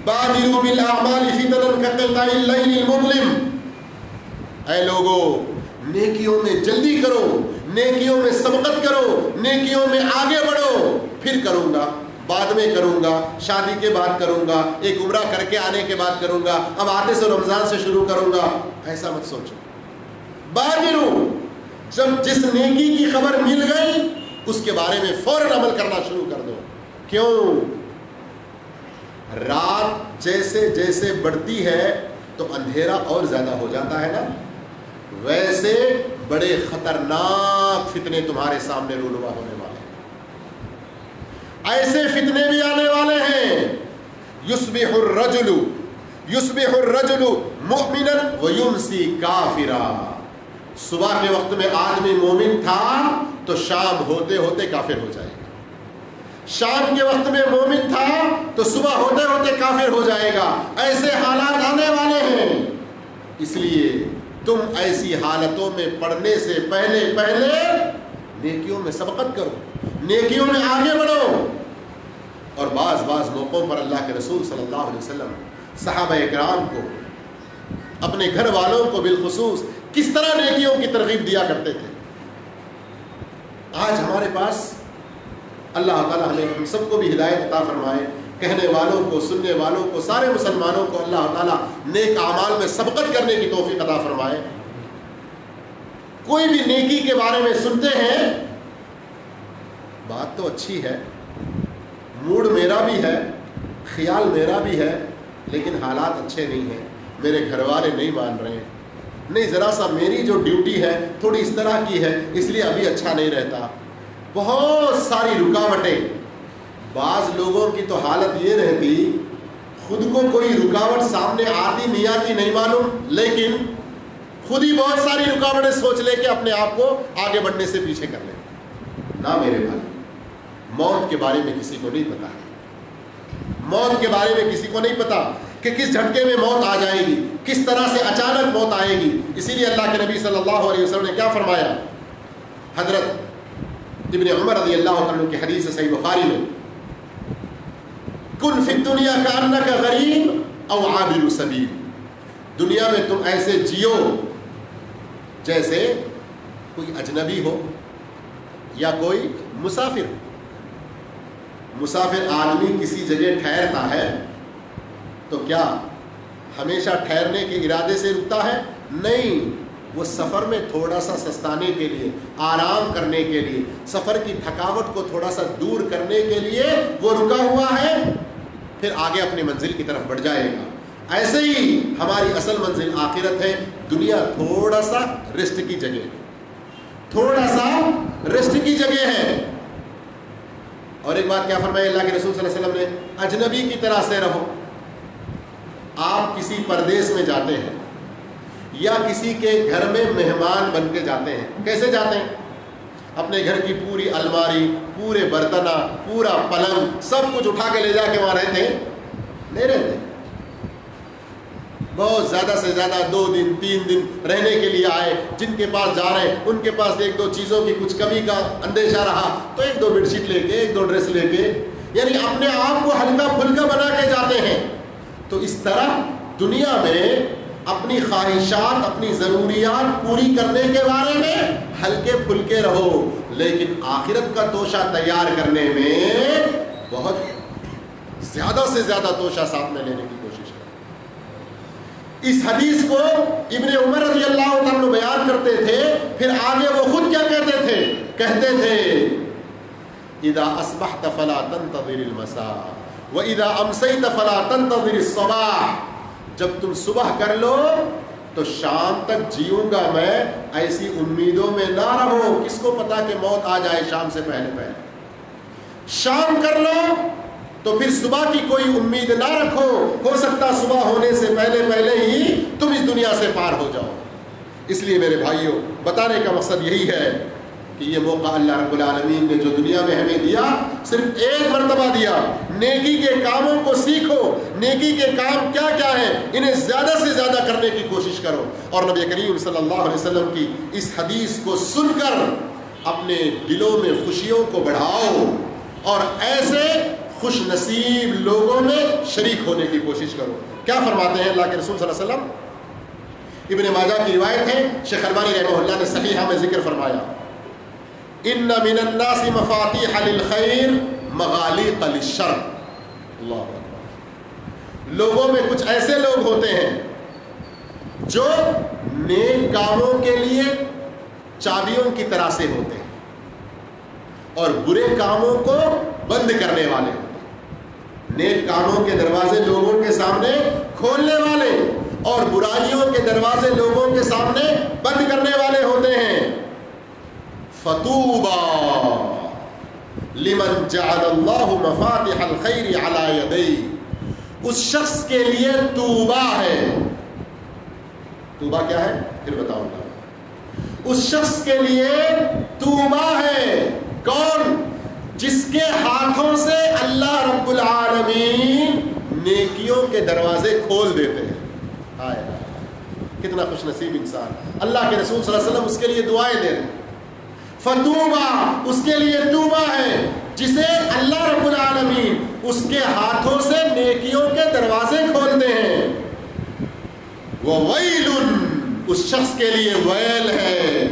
S1: بادروا بالاعمال فتنا كقطع الليل المظلم. اے لوگو نیکیوں میں جلدی کرو, نیکیوں میں سبقت کرو, نیکیوں میں آگے بڑھو. پھر کروں گا, بعد میں کروں گا, شادی کے بعد کروں گا, ایک عمرہ کر کے آنے کے بعد کروں گا, اب آتے سے رمضان سے شروع کروں گا. ایسا مت سوچو. بادروا, جب جس نیکی کی خبر مل گئی اس کے بارے میں فوراً عمل کرنا شروع کر دو. کیوں؟ رات جیسے جیسے بڑھتی ہے تو اندھیرا اور زیادہ ہو جاتا ہے نا, ویسے بڑے خطرناک فتنے تمہارے سامنے رونما ہونے والے ہیں. ایسے فتنے بھی آنے والے ہیں. یصبح الرجل مؤمنا ویمسی کافرا. صبح کے وقت میں آدمی مومن تھا تو شام ہوتے ہوتے کافر ہو جائے گا. شام کے وقت میں مومن تھا تو صبح ہوتے ہوتے کافر ہو جائے گا. ایسے حالات آنے والے ہیں. اس لیے تم ایسی حالتوں میں پڑھنے سے پہلے نیکیوں میں سبقت کرو, نیکیوں میں آگے بڑھو. اور بعض موقعوں پر اللہ کے رسول صلی اللہ علیہ وسلم صحابہ اکرام کو, اپنے گھر والوں کو بالخصوص کس طرح نیکیوں کی ترغیب دیا کرتے تھے. آج ہمارے پاس اللہ تعالیٰ ہمیں ہم سب کو بھی ہدایت عطا فرمائے, کہنے والوں کو, سننے والوں کو, سارے مسلمانوں کو اللہ تعالیٰ نیک اعمال میں سبقت کرنے کی توفیق عطا فرمائے. کوئی بھی نیکی کے بارے میں سنتے ہیں, بات تو اچھی ہے, موڈ میرا بھی ہے, خیال میرا بھی ہے, لیکن حالات اچھے نہیں ہیں, میرے گھر والے نہیں مان رہے ہیں, نہیں ذرا سا میری جو ڈیوٹی ہے تھوڑی اس طرح کی ہے اس لیے ابھی اچھا نہیں رہتا. بہت ساری رکاوٹیں. بعض لوگوں کی تو حالت یہ رہتی, خود کو کوئی رکاوٹ سامنے آتی نہیں آتی نہیں معلوم, لیکن خود ہی بہت ساری رکاوٹیں سوچ لے کے اپنے آپ کو آگے بڑھنے سے پیچھے کر لے. نہ میرے بھائی, موت کے بارے میں کسی کو نہیں پتا, موت کے بارے میں کسی کو نہیں پتا کہ کس جھٹکے میں موت آ جائے گی, کس طرح سے اچانک موت آئے گی. اسی لیے اللہ کے نبی صلی اللہ علیہ وسلم نے کیا فرمایا؟ حضرت ابن عمر رضی اللہ عنہ کی حدیث ہے صحیح بخاری میں, کن فی الدنیا کانک غریب او عابر سبیل. دنیا میں تم ایسے جیو جیسے کوئی اجنبی ہو یا کوئی مسافر. مسافر آدمی کسی جگہ ٹھہرتا ہے تو کیا ہمیشہ ٹھہرنے کے ارادے سے رکتا ہے؟ نہیں, وہ سفر میں تھوڑا سا سستانے کے لیے, آرام کرنے کے لیے, سفر کی تھکاوٹ کو تھوڑا سا دور کرنے کے لیے وہ رکا ہوا ہے, پھر آگے اپنی منزل کی طرف بڑھ جائے گا. ایسے ہی ہماری اصل منزل آخرت ہے. دنیا تھوڑا سا ریسٹ کی جگہ, تھوڑا سا ریسٹ کی جگہ ہے. اور ایک بات کیا فرمایا اللہ کے رسول صلی اللہ علیہ وسلم نے؟ اجنبی کی طرح سے رہو. آپ کسی پردیس میں جاتے ہیں یا کسی کے گھر میں مہمان بن کے جاتے ہیں. کیسے جاتے ہیں؟ اپنے گھر کی پوری الماری، پورے برتنہ، پورا پلنگ، سب کچھ اٹھا کے لے جا کے وہاں رہتے ہیں؟ نہیں رہتے. بہت زیادہ سے زیادہ 2 دن 3 دن رہنے کے لیے آئے. جن کے پاس جا رہے ہیں ان کے پاس 1-2 چیزوں کی کچھ کمی کا اندیشہ رہا تو 1-2 بیڈ شیٹ لے کے، 1-2 ڈریس لے کے، یعنی اپنے آپ کو ہلکا پھلکا بنا کے جاتے ہیں. تو اس طرح دنیا میں اپنی خواہشات، اپنی ضروریات پوری کرنے کے بارے میں ہلکے پھلکے رہو، لیکن آخرت کا توشہ تیار کرنے میں بہت زیادہ سے زیادہ توشہ ساتھ میں لینے کی کوشش کرو. اس حدیث کو ابن عمر رضی اللہ عنہ بیان کرتے تھے. پھر آگے وہ خود کیا کہتے تھے؟ کہتے تھے اذا اصبحت فلا تنتظر المساء واذا امسيت فلا تنتظر الصباح. جب تم صبح کر لو تو شام تک جیوں گا میں، ایسی امیدوں میں نہ رہو. کس کو پتا کہ موت آ جائے شام سے پہلے پہلے. شام کر لو تو پھر صبح کی کوئی امید نہ رکھو، ہو سکتا صبح ہونے سے پہلے پہلے ہی تم اس دنیا سے پار ہو جاؤ. اس لیے میرے بھائیوں، بتانے کا مقصد یہی ہے کہ یہ موقع اللہ رب العالمین نے جو دنیا میں ہمیں دیا، صرف ایک مرتبہ دیا. نیکی کے کاموں کو سیکھو. نیکی کے کام کیا کیا ہیں، انہیں زیادہ سے زیادہ کرنے کی کوشش کرو. اور نبی کریم صلی اللہ علیہ وسلم کی اس حدیث کو سن کر اپنے دلوں میں خوشیوں کو بڑھاؤ اور ایسے خوش نصیب لوگوں میں شریک ہونے کی کوشش کرو. کیا فرماتے ہیں اللہ کے رسول صلی اللہ علیہ وسلم؟ ابن ماجہ کی روایت ہے، شیخ البانی رحمہ اللہ نے صحیحہ میں ذکر فرمایا، ان من الناس مفاتیح للخیر مغالیق للشر. اللہ اکبر. لوگوں میں کچھ ایسے لوگ ہوتے ہیں جو نیک کاموں کے لیے چابیوں کی طرح سے ہوتے ہیں اور برے کاموں کو بند کرنے والے ہوتے ہیں. نیک کاموں کے دروازے لوگوں کے سامنے کھولنے والے اور برائیوں کے دروازے لوگوں کے سامنے بند کرنے والے ہوتے ہیں. فطوبى لمن جعل اللہ مفاتح الخیر علی یدیہ. اس شخص کے لیے توبہ ہے. توبہ کیا ہے پھر بتاؤں گا. اس شخص کے لیے توبہ ہے. کون؟ جس کے ہاتھوں سے اللہ رب العالمین نیکیوں کے دروازے کھول دیتے ہیں. آئے کتنا خوش نصیب انسان. اللہ کے رسول صلی اللہ علیہ وسلم اس کے لیے دعائیں دے رہے ہیں. فتوبہ، اس کے لیے توبہ ہے جسے اللہ رب العالمین اس کے ہاتھوں سے نیکیوں کے دروازے کھولتے ہیں. وویل، اس شخص کے لیے ویل ہے،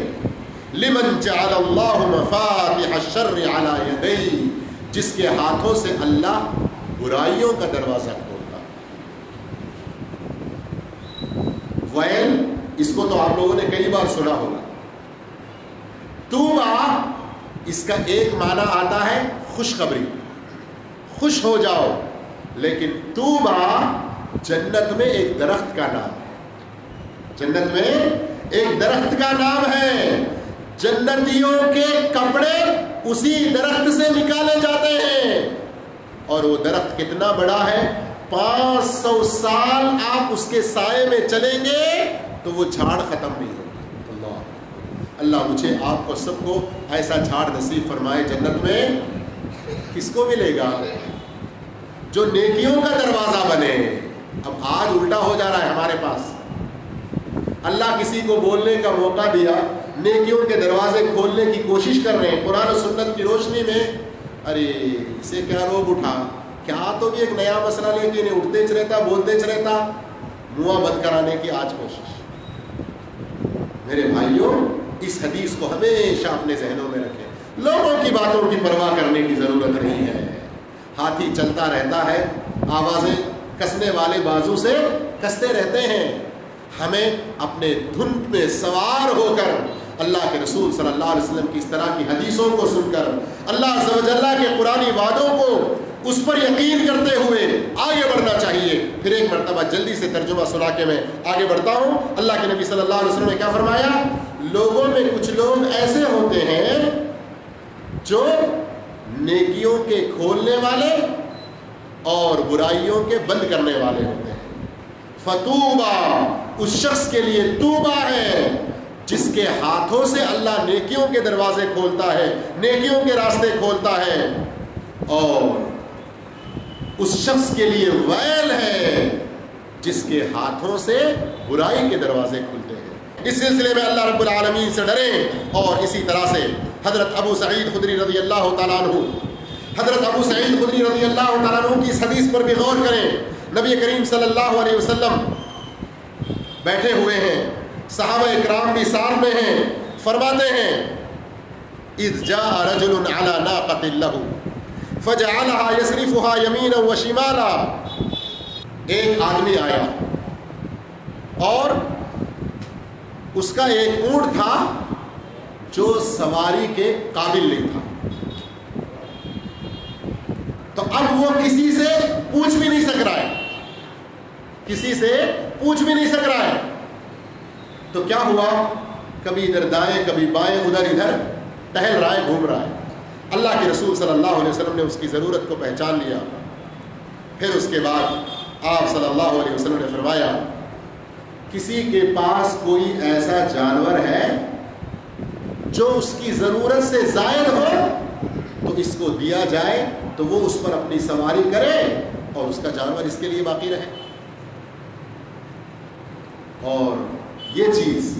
S1: لمن جعل اللہ مفاتح الشر علی یدیہ، جس کے ہاتھوں سے اللہ برائیوں کا دروازہ کھولتا. ویل، اس کو تو آپ لوگوں نے کئی بار سنا ہوگا. توبہ اس کا ایک معنی آتا ہے خوشخبری، خوش ہو جاؤ. لیکن توبہ جنت میں ایک درخت کا نام ہے. جنت میں ایک درخت کا نام ہے. جنتیوں کے کپڑے اسی درخت سے نکالے جاتے ہیں اور وہ درخت کتنا بڑا ہے، 500 سال آپ اس کے سائے میں چلیں گے تو وہ جھاڑ ختم نہیں ہوگا. اللہ مجھے آپ کو سب کو ایسا جھاڑ نصیب فرمائے جنت میں. کس کو ملے گا؟ جو نیکیوں کا دروازہ بنے. اب آج الٹا ہو جا رہا ہے ہمارے پاس. اللہ کسی کو بولنے کا موقع دیا، نیکیوں کے دروازے کھولنے کی کوشش کر رہے ہیں. قرآن و سنت کی روشنی میں ارے اسے کیا روب اٹھا، کیا تو بھی ایک نیا مسئلہ لے کے اٹھتے چ رہتا، بولتے چ رہتا. منہ بند کرانے کی آج کوشش. میرے بھائیوں، اس حدیث کو ہمیشہ اپنے ذہنوں میں رکھیں. لوگوں کی باتوں کی پرواہ کرنے کی ضرورت نہیں ہے. ہاتھی چلتا رہتا ہے، آوازیں کسنے والے بازو سے کستے رہتے ہیں. ہمیں اپنے دھند میں سوار ہو کر اللہ کے رسول صلی اللہ علیہ وسلم کی اس طرح کی حدیثوں کو سن کر اللہ عز و جل کے قرآنی وعدوں کو اس پر یقین کرتے ہوئے آگے بڑھنا چاہیے. پھر ایک مرتبہ جلدی سے ترجمہ سنا کے میں آگے بڑھتا ہوں. اللہ کے نبی صلی اللہ علیہ وسلم نے کیا فرمایا؟ لوگوں میں کچھ لوگ ایسے ہوتے ہیں جو نیکیوں کے کھولنے والے اور برائیوں کے بند کرنے والے ہوتے ہیں. فتوبہ اس شخص کے لیے توبہ ہے جس کے ہاتھوں سے اللہ نیکیوں کے دروازے کھولتا ہے، نیکیوں کے راستے کھولتا ہے، اور اس شخص کے لیے ویل ہے جس کے ہاتھوں سے برائی کے دروازے کھلتے ہیں۔ اس سلسلے میں اللہ رب العالمین سے ڈریں، اور اسی طرح سے حضرت ابو سعید خدری رضی اللہ تعالیٰ عنہ، حضرت ابو سعید خدری رضی اللہ تعالیٰ عنہ کی اس حدیث پر بھی غور کریں۔ نبی کریم صلی اللہ علیہ وسلم بیٹھے ہوئے ہیں، صحابہ اکرام بھی ساتھ میں ہیں، فرماتے ہیں اذ جاء رجل على ناقۃ له فجعلها يصرفها يمينا وشمالا، ایک آدمی آیا اور اس کا ایک اونٹ تھا جو سواری کے قابل نہیں تھا، تو اب وہ کسی سے پوچھ بھی نہیں سک رہا ہے، کسی سے پوچھ بھی نہیں سک رہا ہے، تو کیا ہوا، کبھی ادھر دائیں کبھی بائیں، ادھر ادھر ٹہل رہا ہے، گھوم رہا ہے۔ اللہ کے رسول صلی اللہ علیہ وسلم نے اس کی ضرورت کو پہچان لیا، پھر اس کے بعد آپ صلی اللہ علیہ وسلم نے فرمایا کسی کے پاس کوئی ایسا جانور ہے جو اس کی ضرورت سے زائد ہو تو اس کو دیا جائے تو وہ اس پر اپنی سواری کرے اور اس کا جانور اس کے لیے باقی رہے۔ اور یہ چیز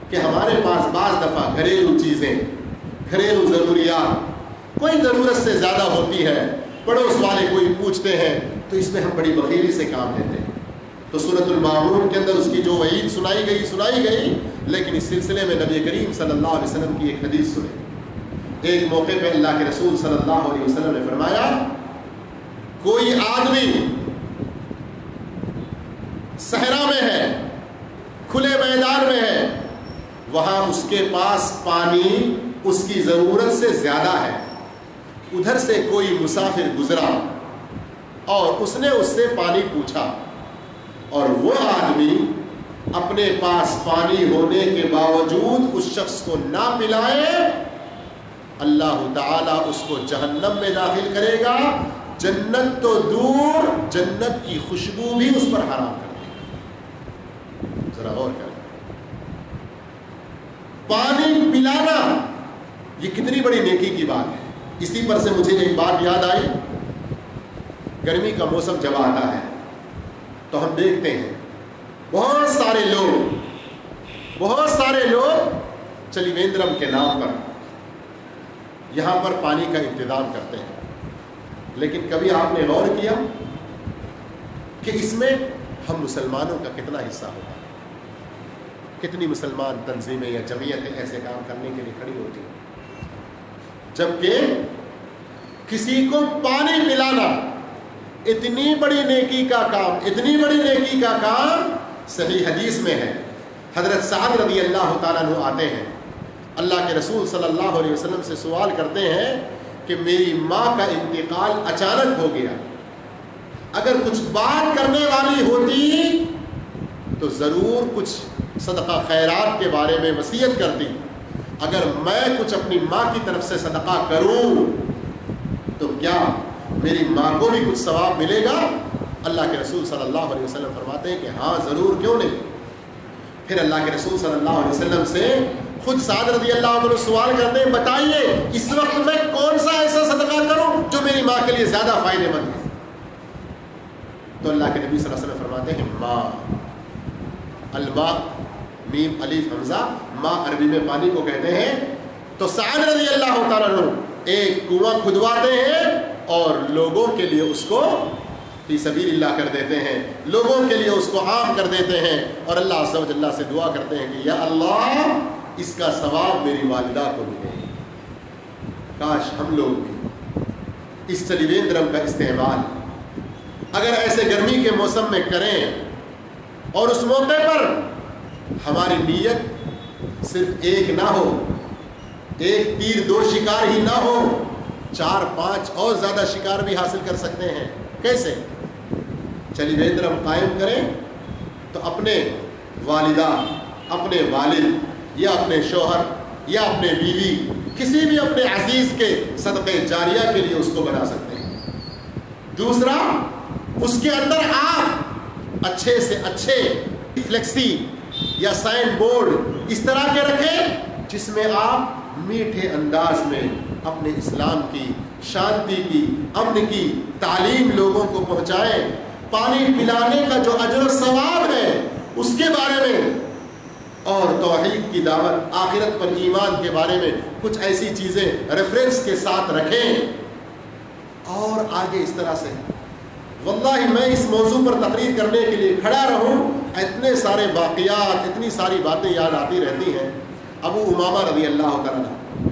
S1: کہ ہمارے پاس بعض دفعہ گھریلو چیزیں، گھریلو ضروریات کوئی ضرورت سے زیادہ ہوتی ہے، پڑوس والے کوئی پوچھتے ہیں تو اس میں ہم بڑی بخیلی سے کام لیتے ہیں، تو سورۃ الماعون کے اندر اس کی جو وعید سنائی گئی، لیکن اس سلسلے میں نبی کریم صلی اللہ علیہ وسلم کی ایک حدیث سنیں۔ ایک موقع پہ اللہ کے رسول صلی اللہ علیہ وسلم نے فرمایا کوئی آدمی صحرا میں ہے، کھلے میدان میں ہے، وہاں اس کے پاس پانی اس کی ضرورت سے زیادہ ہے، ادھر سے کوئی مسافر گزرا اور اس نے اس سے پانی پوچھا، اور وہ آدمی اپنے پاس پانی ہونے کے باوجود اس شخص کو نہ پلائے، اللہ تعالیٰ اس کو جہنم میں داخل کرے گا، جنت تو دور جنت کی خوشبو بھی اس پر حرام کر دے گا۔ ذرا غور کریں، پانی پلانا یہ کتنی بڑی نیکی کی بات ہے۔ اسی پر سے مجھے ایک بات یاد آئی، گرمی کا موسم جب آتا ہے تو ہم دیکھتے ہیں بہت سارے لوگ چلیویندرم کے نام پر یہاں پر پانی کا انتظام کرتے ہیں، لیکن کبھی آپ نے غور کیا کہ اس میں ہم مسلمانوں کا کتنا حصہ ہوتا ہے؟ کتنی مسلمان تنظیمیں یا جمعیتیں ایسے کام کرنے کے لیے کھڑی ہوتی ہیں، جبکہ کسی کو پانی پلانا اتنی بڑی نیکی کا کام صحیح حدیث میں ہے۔ حضرت سعد رضی اللہ تعالیٰ عنہ آتے ہیں، اللہ کے رسول صلی اللہ علیہ وسلم سے سوال کرتے ہیں کہ میری ماں کا انتقال اچانک ہو گیا، اگر کچھ بات کرنے والی ہوتی تو ضرور کچھ صدقہ خیرات کے بارے میں وصیت کرتی، اگر میں کچھ اپنی ماں کی طرف سے صدقہ کروں تو کیا میری ماں کو بھی کچھ ثواب ملے گا؟ اللہ کے رسول صلی اللہ علیہ وسلم فرماتے ہیں کہ ہاں ضرور، کیوں نہیں۔ پھر اللہ کے رسول صلی اللہ علیہ وسلم سے خود سعد رضی اللہ عنہ سوال کرتے ہیں بتائیے اس وقت میں کون سا ایسا صدقہ کروں جو میری ماں کے لیے زیادہ فائدے مند ہے؟ تو اللہ کے نبی صلی اللہ علیہ وسلم فرماتے ہیں ماں، الماء میم الف حمزہ، ماں عربی میں پانی کو کہتے ہیں۔ تو سعد رضی اللہ تعالیٰ عنہ ایک کنواں کھدواتے ہیں اور لوگوں کے لیے اس کو فی سبیل اللہ کر دیتے ہیں، لوگوں کے لیے اس کو عام کر دیتے ہیں، اور اللہ عز و جل سے دعا کرتے ہیں کہ یا اللہ اس کا ثواب میری والدہ کو ملے۔ کاش ہم لوگ بھی اس چلیویندرم کا استعمال اگر ایسے گرمی کے موسم میں کریں، اور اس موقع پر ہماری نیت صرف ایک نہ ہو، ایک تیر دو شکار ہی نہ ہو، 4-5 اور زیادہ شکار بھی حاصل کر سکتے ہیں۔ کیسے؟ چلیویندرم قائم کریں تو اپنے والدہ، اپنے والد یا اپنے شوہر یا اپنے بیوی، کسی بھی اپنے عزیز کے صدقے جاریہ کے لیے اس کو بنا سکتے ہیں۔ دوسرا، اس کے اندر آپ اچھے سے اچھے فلیکسی یا سائن بورڈ اس طرح کے رکھیں جس میں آپ میٹھے انداز میں اپنے اسلام کی، شانتی کی، امن کی تعلیم لوگوں کو پہنچائیں. پانی پلانے کا جو اجر و ثواب ہے اس کے بارے میں، اور توحید کی دعوت، آخرت پر ایمان کے بارے میں کچھ ایسی چیزیں ریفرنس کے ساتھ رکھیں. اور آگے اس طرح سے واللہ میں اس موضوع پر تقریر کرنے کے لیے کھڑا رہوں، اتنے سارے واقعات، اتنی ساری باتیں یاد آتی رہتی ہیں. ابو امامہ رضی اللہ تعالیٰ عنہ،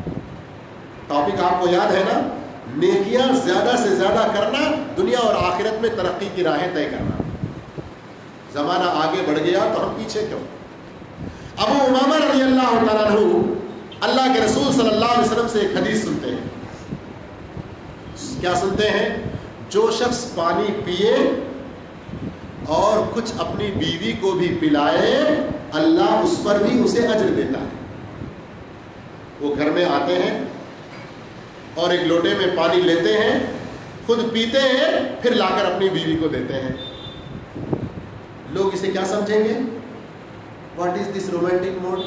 S1: ٹاپک آپ کو یاد ہے نا، نیکیاں زیادہ سے زیادہ کرنا، دنیا اور آخرت میں ترقی کی راہیں طے کرنا. زمانہ آگے بڑھ گیا تو ہم پیچھے کیوں؟ ابو امامہ رضی اللہ تعالیٰ عنہ اللہ کے رسول صلی اللہ علیہ وسلم سے ایک حدیث سنتے ہیں. کیا سنتے ہیں؟ جو شخص پانی پیے اور کچھ اپنی بیوی کو بھی پلائے، اللہ اس پر بھی اسے اجر دیتا ہے. وہ گھر میں آتے ہیں اور ایک لوٹے میں پانی لیتے ہیں، خود پیتے ہیں، پھر لا کر اپنی بیوی کو دیتے ہیں. لوگ اسے کیا سمجھیں گے؟ What is this romantic mood?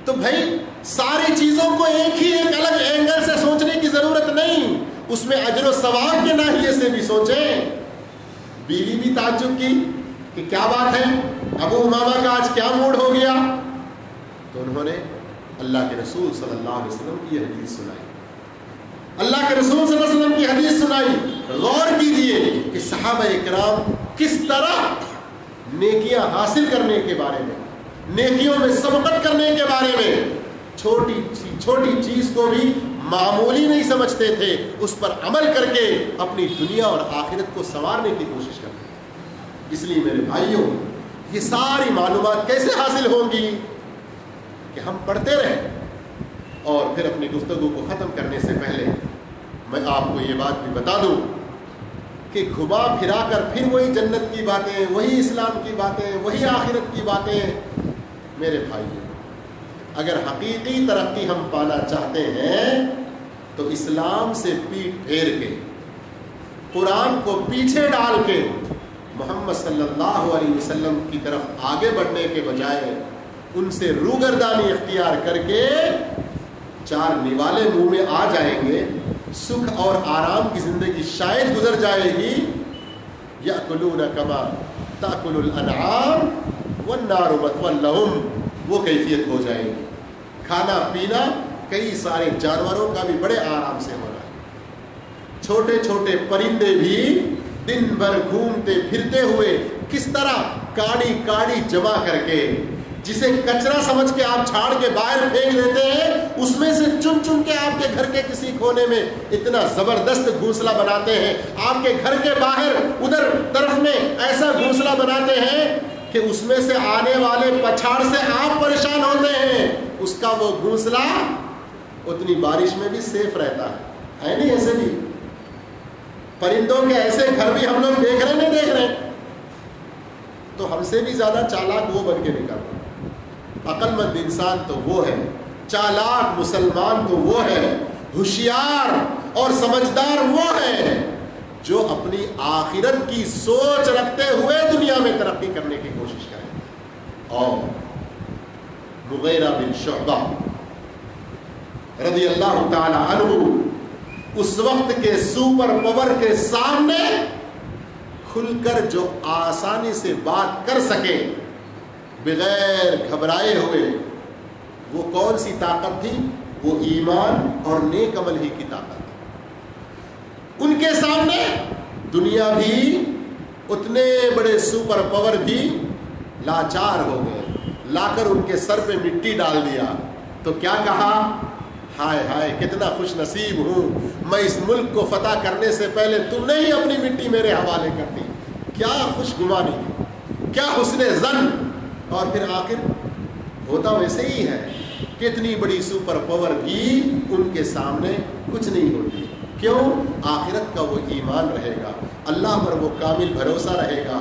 S1: تو بھائی ساری چیزوں کو ایک الگ اینگل سے سوچنے کی ضرورت نہیں، اس میں اجر و ثواب کے ناحیے سے بھی سوچیں. بیوی بھی تعجب کی کہ کیا بات ہے، ابو امامہ کا آج کیا موڈ ہو گیا؟ تو انہوں نے اللہ کے رسول صلی اللہ علیہ وسلم کی حدیث سنائی. اللہ کے رسول صلی اللہ علیہ وسلم کی حدیث سنائی. غور کیجئے کہ صحابہ اکرام کس طرح نیکیاں حاصل کرنے کے بارے میں، نیکیوں میں سبقت کرنے کے بارے میں چھوٹی چیز کو بھی معمولی نہیں سمجھتے تھے، اس پر عمل کر کے اپنی دنیا اور آخرت کو سنوارنے کی کوشش کرتے تھے. اس لیے میرے بھائیوں، یہ ساری معلومات کیسے حاصل ہوں گی؟ کہ ہم پڑھتے رہیں. اور پھر اپنی گفتگو کو ختم کرنے سے پہلے میں آپ کو یہ بات بھی بتا دوں کہ گھما پھرا کر پھر وہی جنت کی باتیں، وہی اسلام کی باتیں، وہی آخرت کی باتیں. میرے بھائیوں، اگر حقیقی ترقی ہم پانا چاہتے ہیں تو اسلام سے پیٹ پھیر کے، قرآن کو پیچھے ڈال کے، محمد صلی اللہ علیہ وسلم کی طرف آگے بڑھنے کے بجائے ان سے روگردانی اختیار کر کے چار نوالے منہ میں آ جائیں گے، سکھ اور آرام کی زندگی شاید گزر جائے گی. یأکلون کما تأکل الانعام والنار مثوی لہم، وہ کیفیت ہو جائے گی. کھانا پینا کئی سارے جانوروں کا بھی بڑے آرام سے ہو رہا ہے. چھوٹے چھوٹے پرندے بھی دن بھر گھومتے پھرتے ہوئے کس طرح کاڑی کاڑی جمع کر کے، جسے کچرا سمجھ کے آپ جھاڑ کے باہر پھینک دیتے ہیں، اس میں سے چن چن کے آپ کے گھر کے کسی کونے میں اتنا زبردست گھونسلہ بناتے ہیں، آپ کے گھر کے باہر ادھر طرف میں ایسا گھونسلہ بناتے ہیں کہ اس میں سے آنے والے پچھاڑ سے آپ پریشان ہوتے ہیں. اس کا وہ گھونسلہ اتنی بارش میں بھی سیف رہتا ہے نہیں؟ ایسے بھی پرندوں کے ایسے گھر بھی ہم لوگ دیکھ رہے نہیں دیکھ رہے؟ تو ہم سے بھی زیادہ چالاک وہ بن کے نکل رہے. عقل مند انسان تو وہ ہے، چالاک مسلمان تو وہ ہے، ہوشیار اور سمجھدار وہ ہے جو اپنی آخرت کی سوچ رکھتے ہوئے دنیا میں ترقی کرنے کی کوشش کرے. اور مغیرہ بن شعبہ رضی اللہ تعالی عنہ اس وقت کے سپر پاور کے سامنے کھل کر جو آسانی سے بات کر سکے بغیر گھبرائے ہوئے، وہ کون سی طاقت تھی؟ وہ ایمان اور نیک عمل ہی کی طاقت تھی. ان کے سامنے دنیا بھی، اتنے بڑے سپر پاور بھی لاچار ہو گئے. لا کر ان کے سر پہ مٹی ڈال دیا تو کیا کہا؟ ہائے ہائے کتنا خوش نصیب ہوں، میں اس ملک کو فتح کرنے سے پہلے تم نے ہی اپنی مٹی میرے حوالے کر دی. کیا خوش گمانی، کیا حسن ظن. اور پھر آخر ہوتا ویسے ہی ہے، کتنی بڑی سپر پاور بھی ان کے سامنے کچھ نہیں ہوتی. کیوں؟ آخرت کا وہ ایمان رہے گا، اللہ پر وہ کامل بھروسہ رہے گا.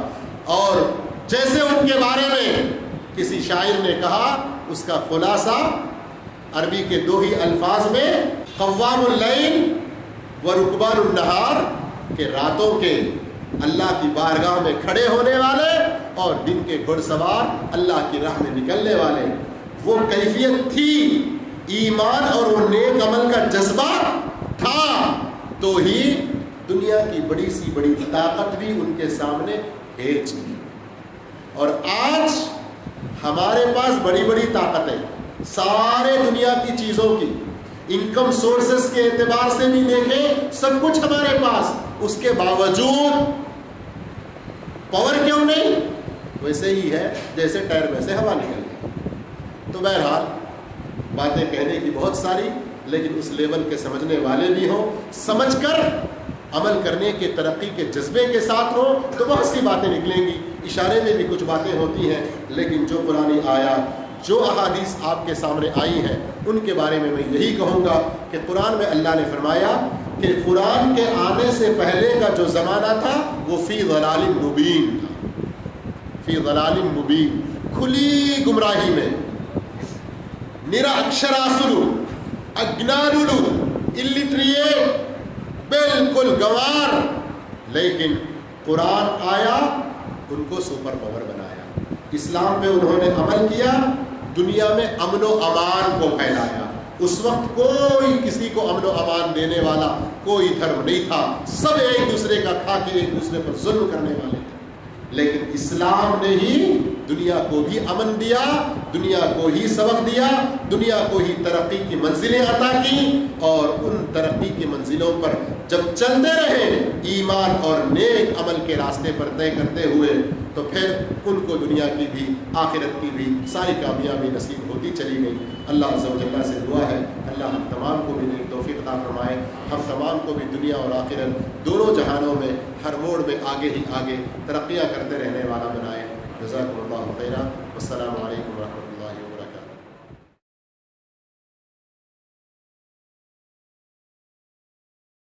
S1: اور جیسے ان کے بارے میں کسی شاعر نے کہا، اس کا خلاصہ عربی کے دو ہی الفاظ میں، قوام اللیل و رکبان النہار، کہ راتوں کے اللہ کی بارگاہ میں کھڑے ہونے والے اور دن کے گھڑ سوار اللہ کی راہ میں نکلنے والے. وہ کیفیت تھی ایمان اور وہ نیک عمل کا جذبہ تھا تو ہی دنیا کی بڑی سی بڑی طاقت بھی ان کے سامنے ہیچ تھی. اور آج ہمارے پاس بڑی بڑی طاقتیں سارے دنیا کی چیزوں کی, انکم سورسز کے اعتبار سے بھی دیکھیں سب کچھ ہمارے پاس, اس کے باوجود پاور کیوں نہیں؟ ویسے ہی ہے جیسے ٹائر میں سے ہوا نکل گئی. تو بہرحال باتیں کہنے کی بہت ساری, لیکن اس لیول کے سمجھنے والے بھی ہوں, سمجھ کر عمل کرنے کے ترقی کے جذبے کے ساتھ ہوں تو بہت سی باتیں نکلیں گی. اشارے میں بھی کچھ باتیں ہوتی ہیں, لیکن جو قرآنی آیات جو احادیث آپ کے سامنے آئی ہیں ان کے بارے میں یہی کہوں گا کہ قرآن میں اللہ نے فرمایا کہ قرآن کے آنے سے پہلے کا جو زمانہ تھا وہ فی ضلال مبین تھا, فی ضلال مبین, کھلی گمراہی میں, نراکشراسلو, اجنالولو, الٹریٹ, بالکل گنوار. لیکن قرآن آیا ان کو سپر پاور بنایا, اسلام پہ انہوں نے عمل کیا, دنیا میں امن و امان کو پھیلایا. اس وقت کوئی کسی کو امن و امان دینے والا کوئی دھرم نہیں تھا, سب ایک دوسرے کا کھا کے ایک دوسرے پر ظلم کرنے والے تھے. لیکن اسلام نے ہی دنیا کو بھی امن دیا, دنیا کو ہی سبق دیا, دنیا کو ہی ترقی کی منزلیں عطا کی, اور ان ترقی کی منزلوں پر جب چلتے رہے ایمان اور نیک عمل کے راستے پر طے کرتے ہوئے تو پھر ان کو دنیا کی بھی آخرت کی بھی ساری کامیابی نصیب ہوتی چلی گئی. اللہ عز و جل سے دعا ہے اللہ ہم تمام کو بھی نیک توفیق عطا فرمائے, ہم تمام کو بھی دنیا اور آخرت دونوں جہانوں میں ہر موڑ میں آگے ہی آگے ترقیاں کرتے رہنے والا بنائے. جزاکم اللہ خیرا, والسلام علیکم ورحمۃ اللہ.